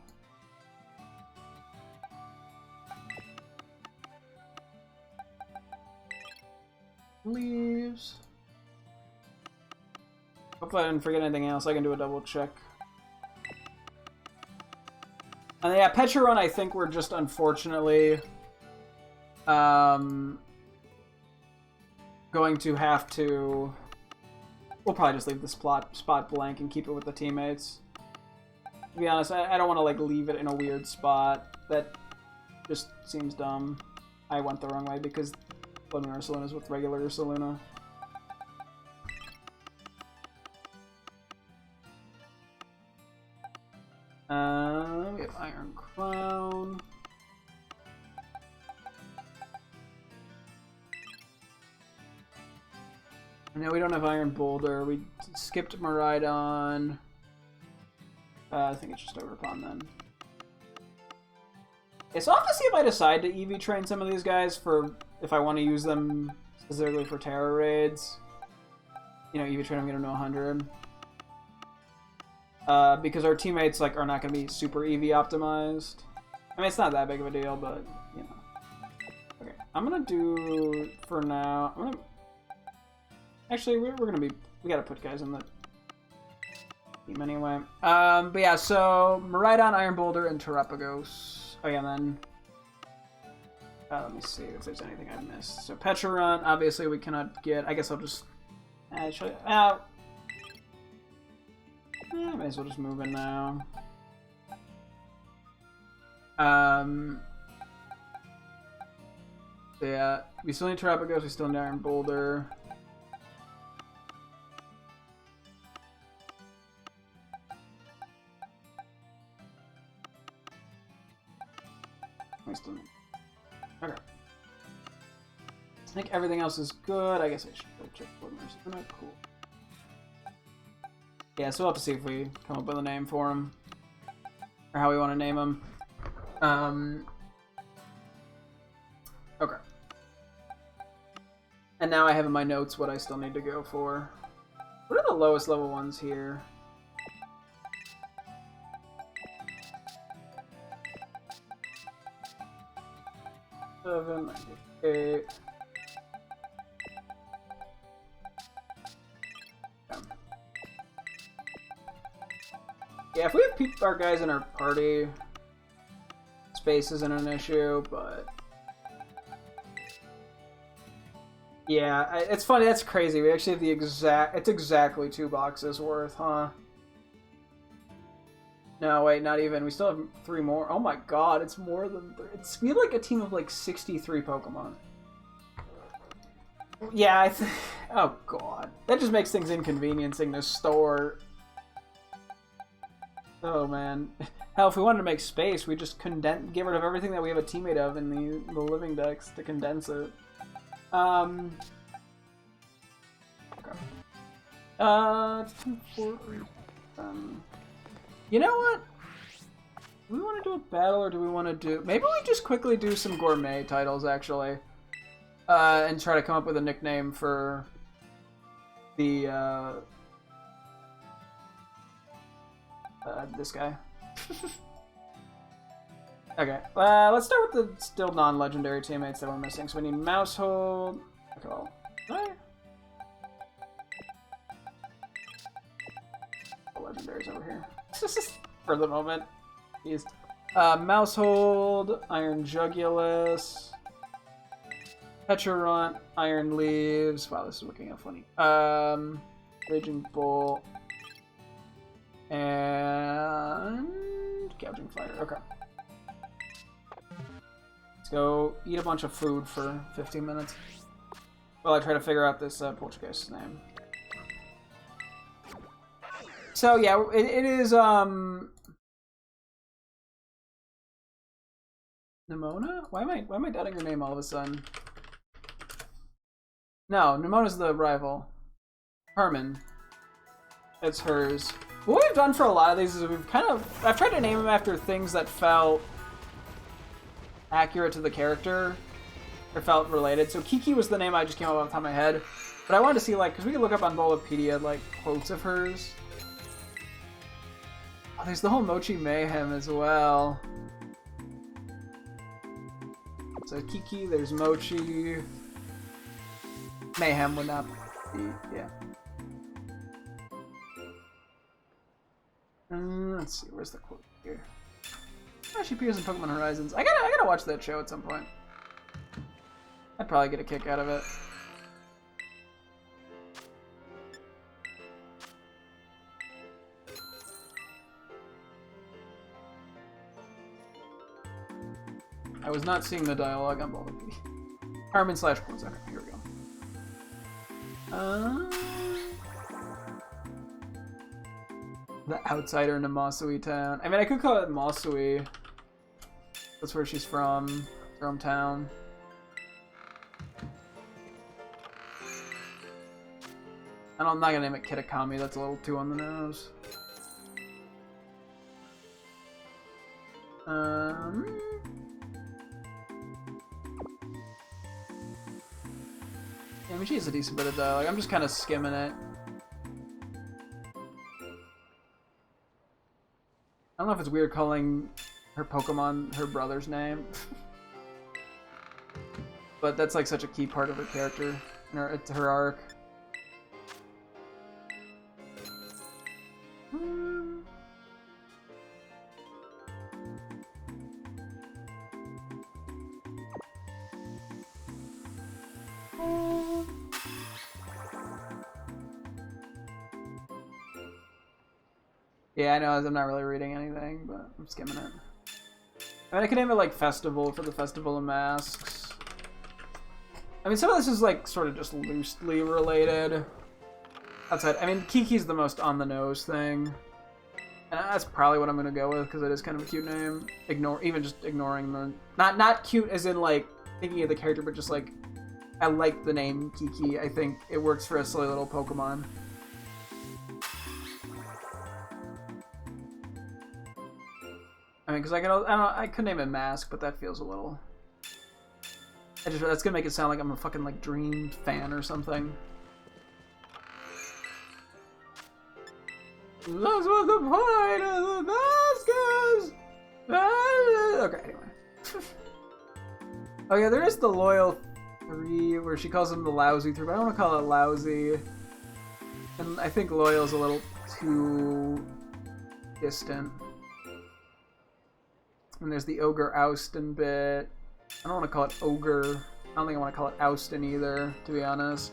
Leaves. Hopefully I didn't forget anything else. I can do a double check. And yeah, Petra Run, I think we're just unfortunately going to have to... We'll probably just leave the spot blank and keep it with the teammates. To be honest, I don't want to like leave it in a weird spot. That just seems dumb. I went the wrong way because Blood Moon Ursaluna is with regular Ursaluna. We have Iron Crown. No, we don't have Iron Boulder. We skipped Miraidon. I think it's just Overpon then. Yeah, so I'll have to see if I decide to EV train some of these guys for if I want to use them specifically for Terror Raids. You know, EV train them, get them to 100. Because our teammates like are not going to be super EV optimized. I mean, it's not that big of a deal, but you know. Okay, I'm gonna do for now. Actually, we're gonna be. We gotta put guys in the team anyway. But yeah, so Miraidon, Iron Boulder, and Terrapagos. Oh yeah, and then let me see if there's anything I missed. So Petra Run, obviously we cannot get. I guess I'll just actually. May as well just move in now. Yeah, we still need Terrapagos, we still need Iron Boulder. We still need... Okay. I think everything else is good. I guess I should go check Blood Moon Ursaluna. Cool. Yeah, so we'll have to see if we come up with a name for him. Or how we want to name him. Okay. And now I have in my notes what I still need to go for. What are the lowest level ones here? Seven, 98. Yeah, if we have our guys in our party, space isn't an issue, but... Yeah, it's funny, that's crazy. We actually have the exact... It's exactly 2 boxes worth, huh? No, wait, not even. We still have 3 more. Oh my god, it's more than... We have like a team of like 63 Pokemon. Yeah, oh god. That just makes things inconveniencing to store... Oh man. Hell, if we wanted to make space, we just get rid of everything that we have a teammate of in the living decks to condense it. Okay. You know what? Do we want to do a battle or do we want to do... Maybe we just quickly do some gourmet titles, actually. And try to come up with a nickname for the, this guy. Okay, let's start with the still non-legendary teammates that we're missing. So we need Mousehold. Okay, well, the legendaries over here. For the moment. He's Mousehold, Iron Jugulus, Pecharunt, Iron Leaves. Wow, this is looking out funny. Raging Bull, and Gouging Fire. Okay. Let's go eat a bunch of food for 15 minutes while I try to figure out this Poltergeist's name. So yeah, it is Nimona? Why am I doubting her name all of a sudden? No, Nimona's the rival. Herman. It's hers. What we've done for a lot of these is I've tried to name them after things that felt accurate to the character, or felt related. So Kiki was the name I just came up off the top of my head. But I wanted to see, like, because we could look up on Bulbapedia, like, quotes of hers. Oh, there's the whole Mochi Mayhem as well. So Kiki, there's Mochi. Mayhem would not be, yeah. Let's see, where's the quote here? Oh, she appears in Pokemon Horizons. I gotta watch that show at some point. I'd probably get a kick out of it. I was not seeing the dialogue on Bulbapedia. Harmon / quotes. Okay, here we go. The outsider in Namasui town. I mean, I could call it Masui. That's where she's from. Her hometown. I'm not gonna name it Kitakami. That's a little too on the nose. Yeah, I mean, she has a decent bit of dialogue. I'm just kind of skimming it. I don't know if it's weird calling her Pokemon her brother's name. But that's like such a key part of her character and her arc. Yeah, I know I'm not really reading anything, but I'm skimming it. I mean, I could name it like Festival for the Festival of Masks. I mean, some of this is like sort of just loosely related. Outside, I mean, Kiki's the most on the nose thing, and that's probably what I'm gonna go with because it is kind of a cute name. Even just ignoring the not cute as in like thinking of the character, but just like I like the name Kiki. I think it works for a silly little Pokemon. I mean, because I could name it Mask, but that feels a little. That's gonna make it sound like I'm a fucking like Dream fan or something. That's what the point of the mask is. Okay, anyway. Oh yeah, there is the Loyal 3 where she calls him the Lousy 3, but I don't want to call it Lousy. And I think Loyal's a little too distant. And there's the Ogre Oustin bit. I don't want to call it Ogre. I don't think I want to call it Oustin either, to be honest.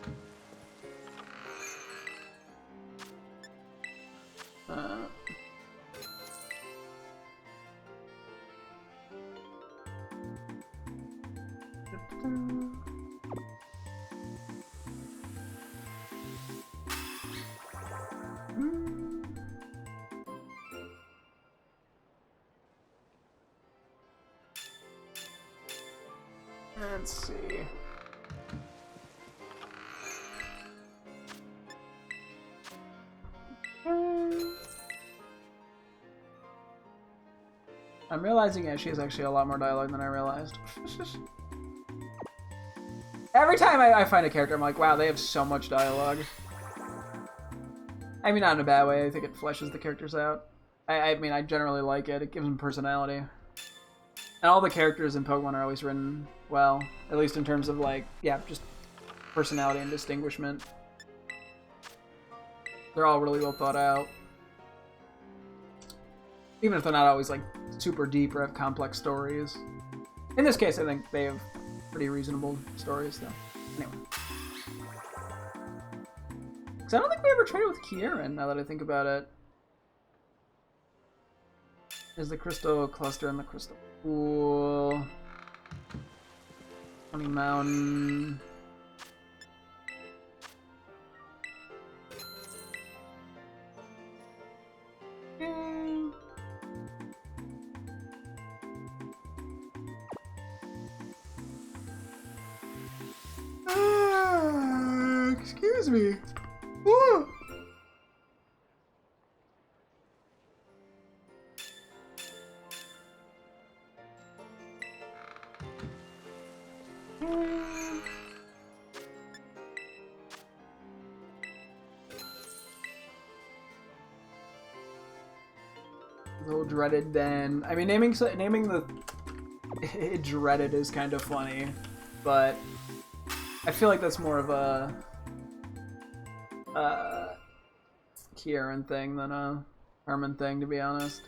Let's see. I'm realizing, yeah, she has actually a lot more dialogue than I realized. Every time I find a character, I'm like, wow, they have so much dialogue. I mean, not in a bad way. I think it fleshes the characters out. I mean, I generally like it. It gives them personality. And all the characters in Pokemon are always written well. At least in terms of, like, yeah, just personality and distinguishment. They're all really well thought out. Even if they're not always, like, super deep or have complex stories. In this case, I think they have pretty reasonable stories, though. Anyway. Because I don't think we ever traded with Kieran, now that I think about it. There's the Crystal Cluster and the Crystal Pool. Honey Mountain. Excuse me. Woo. The whole dreaded den. I mean, naming the dreaded is kind of funny, but I feel like that's more of a Kieran thing than a Herman thing, to be honest.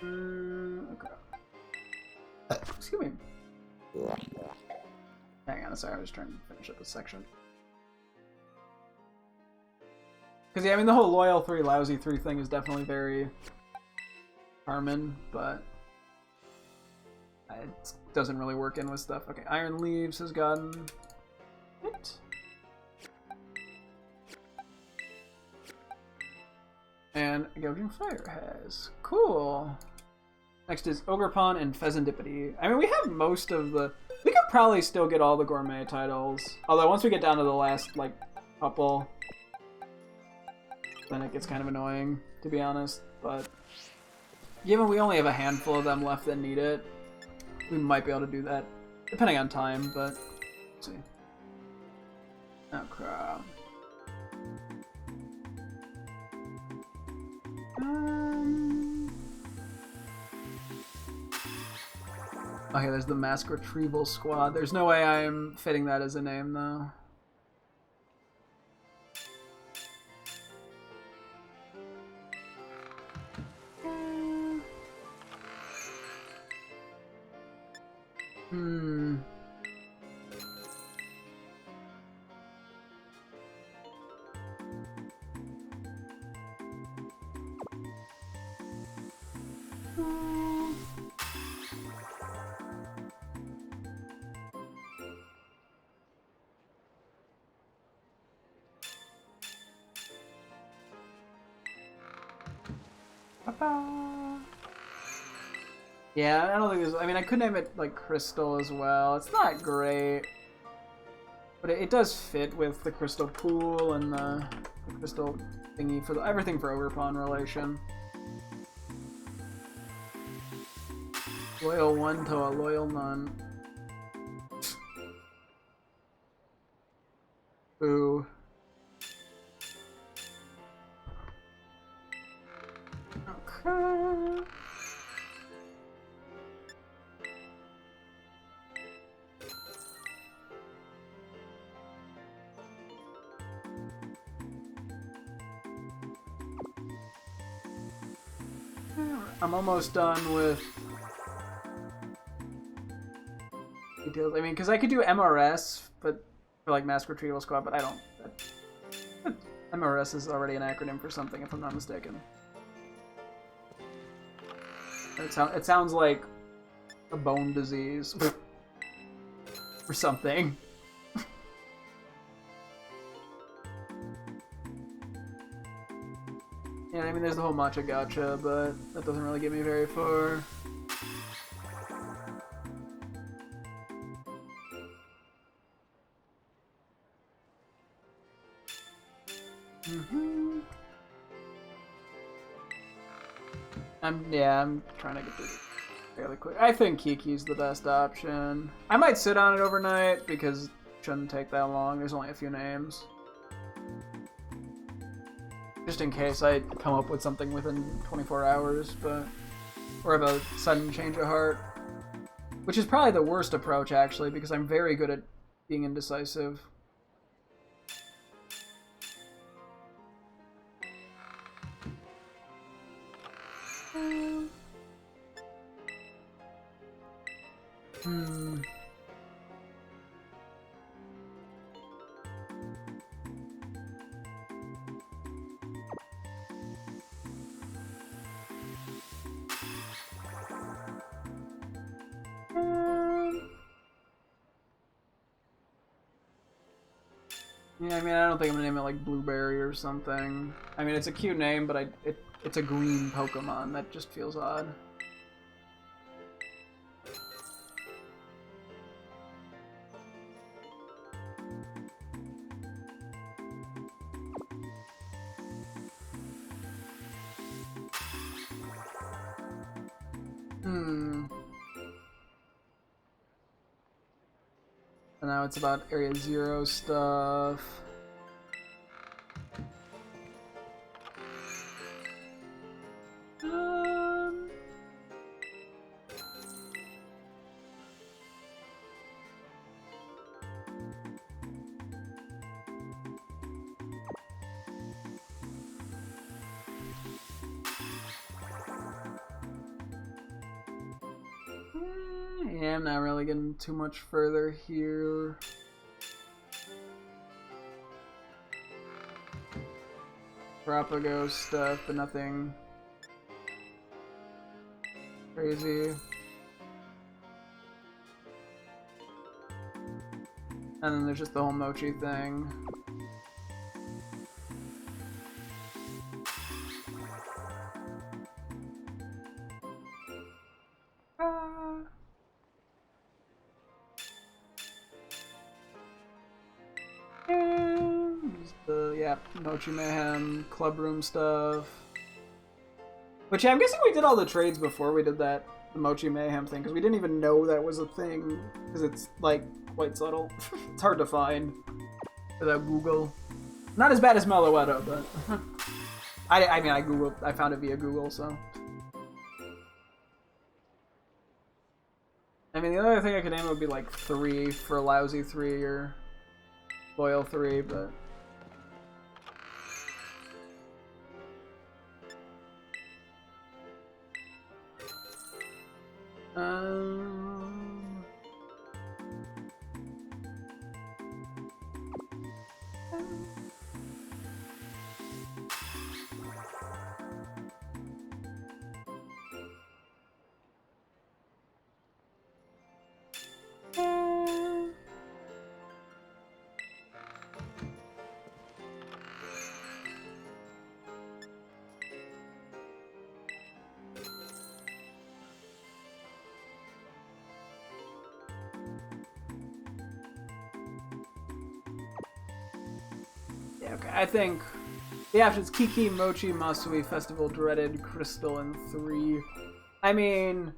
Okay. Excuse me. Hang on, sorry, I was trying to finish up this section. Because, yeah, I mean, the whole loyal 3, lousy 3 thing is definitely very Herman, but it doesn't really work in with stuff. Okay, Iron Leaves has gotten it. And Gouging Fire has. Cool. Next is Ogerpon and Pheasantipity. I mean, we have most of the... We could probably still get all the gourmet titles. Although once we get down to the last, like, couple, then it gets kind of annoying, to be honest. But given we only have a handful of them left that need it, we might be able to do that, depending on time, but let's see. Oh, crap. Okay, there's the Mask Retrieval Squad. There's no way I'm fitting that as a name, though. Yeah, I don't think there's... I mean, I could name it, like, Crystal as well. It's not great. But it does fit with the Crystal Pool and the Crystal thingy for everything for Ogerpon relation. Loyal one to a loyal none. Ooh. Okay. I'm almost done with details. I mean, because I could do MRS, but for like Mask Retrieval Squad, but I don't. MRS is already an acronym for something, if I'm not mistaken. It sounds like a bone disease or something. Yeah, I mean, there's the whole Matcha Gacha, but that doesn't really get me very far. Mm-hmm. I'm trying to get through it fairly quick. I think Kiki's the best option. I might sit on it overnight because it shouldn't take that long. There's only a few names. Just in case I come up with something within 24 hours, but... Or have a sudden change of heart. Which is probably the worst approach, actually, because I'm very good at being indecisive. Yeah, I mean, I don't think I'm gonna name it like Blueberry or something. I mean, it's a cute name, but it's a green Pokemon. That just feels odd. So now it's about Area Zero stuff. Yeah, I'm not really getting too much further here. Propago stuff, but nothing crazy. And then there's just the whole Mochi thing. Mochi Mayhem, Club Room stuff. Which, yeah, I'm guessing we did all the trades before we did that, the Mochi Mayhem thing, because we didn't even know that was a thing, because it's, like, quite subtle. It's hard to find without Google. Not as bad as Meloetta, but... I mean, I found it via Google, so... I mean, the other thing I could name would be, like, 3 for Lousy 3 or Loyal 3, but... Okay, I think the options Kiki, Mochi, Masui, Festival, Dreaded, Crystal, and 3. I mean,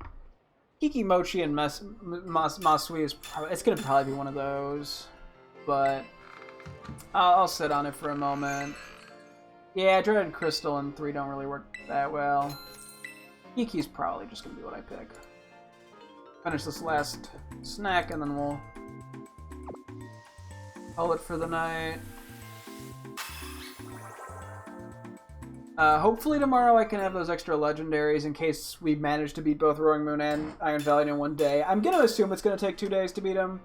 Kiki, Mochi, and Masui is it's gonna probably be one of those, but I'll sit on it for a moment. Yeah, Dreaded, Crystal, and 3 don't really work that well. Kiki's probably just gonna be what I pick. Finish this last snack, and then we'll call it for the night. Hopefully tomorrow I can have those extra legendaries in case we manage to beat both Roaring Moon and Iron Valley in one day. I'm gonna assume it's gonna take 2 days to beat them.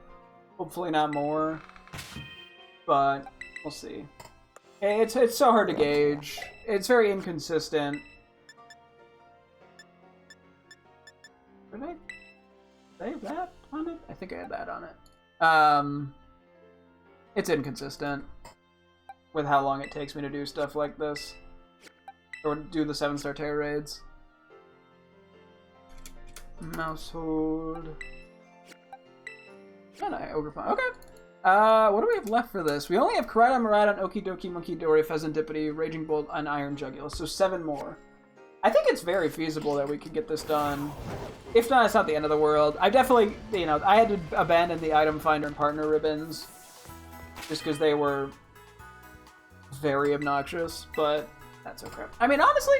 Hopefully not more. But we'll see. It's so hard to gauge. It's very inconsistent. Did I have that on it? I think I had that on it. It's inconsistent with how long it takes me to do stuff like this. Or do the 7-star terror raids. Mousehold. And I Ogre Pond. Okay. What do we have left for this? We only have Karada, Murata, Okie Dokie, Monkey Dory, Pheasant Dippity, Raging Bolt, and Iron Jugular. So 7 more. I think it's very feasible that we could get this done. If not, it's not the end of the world. I definitely, you know, I had to abandon the item finder and partner ribbons just because they were very obnoxious, but that's okay. I mean, honestly,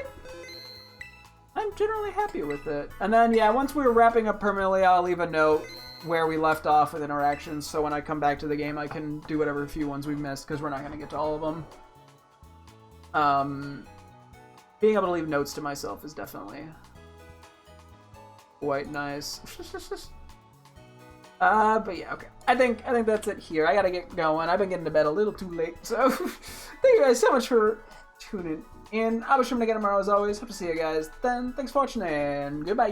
I'm generally happy with it. And then, yeah, once we were wrapping up permanently, I'll leave a note where we left off with interactions, so when I come back to the game, I can do whatever few ones we missed, because we're not going to get to all of them. Being able to leave notes to myself is definitely quite nice. But yeah, okay. I think that's it here. I gotta get going. I've been getting to bed a little too late, so thank you guys so much for tuning in. I'll be sure to get tomorrow as always. Hope to see you guys then. Thanks for watching, and goodbye.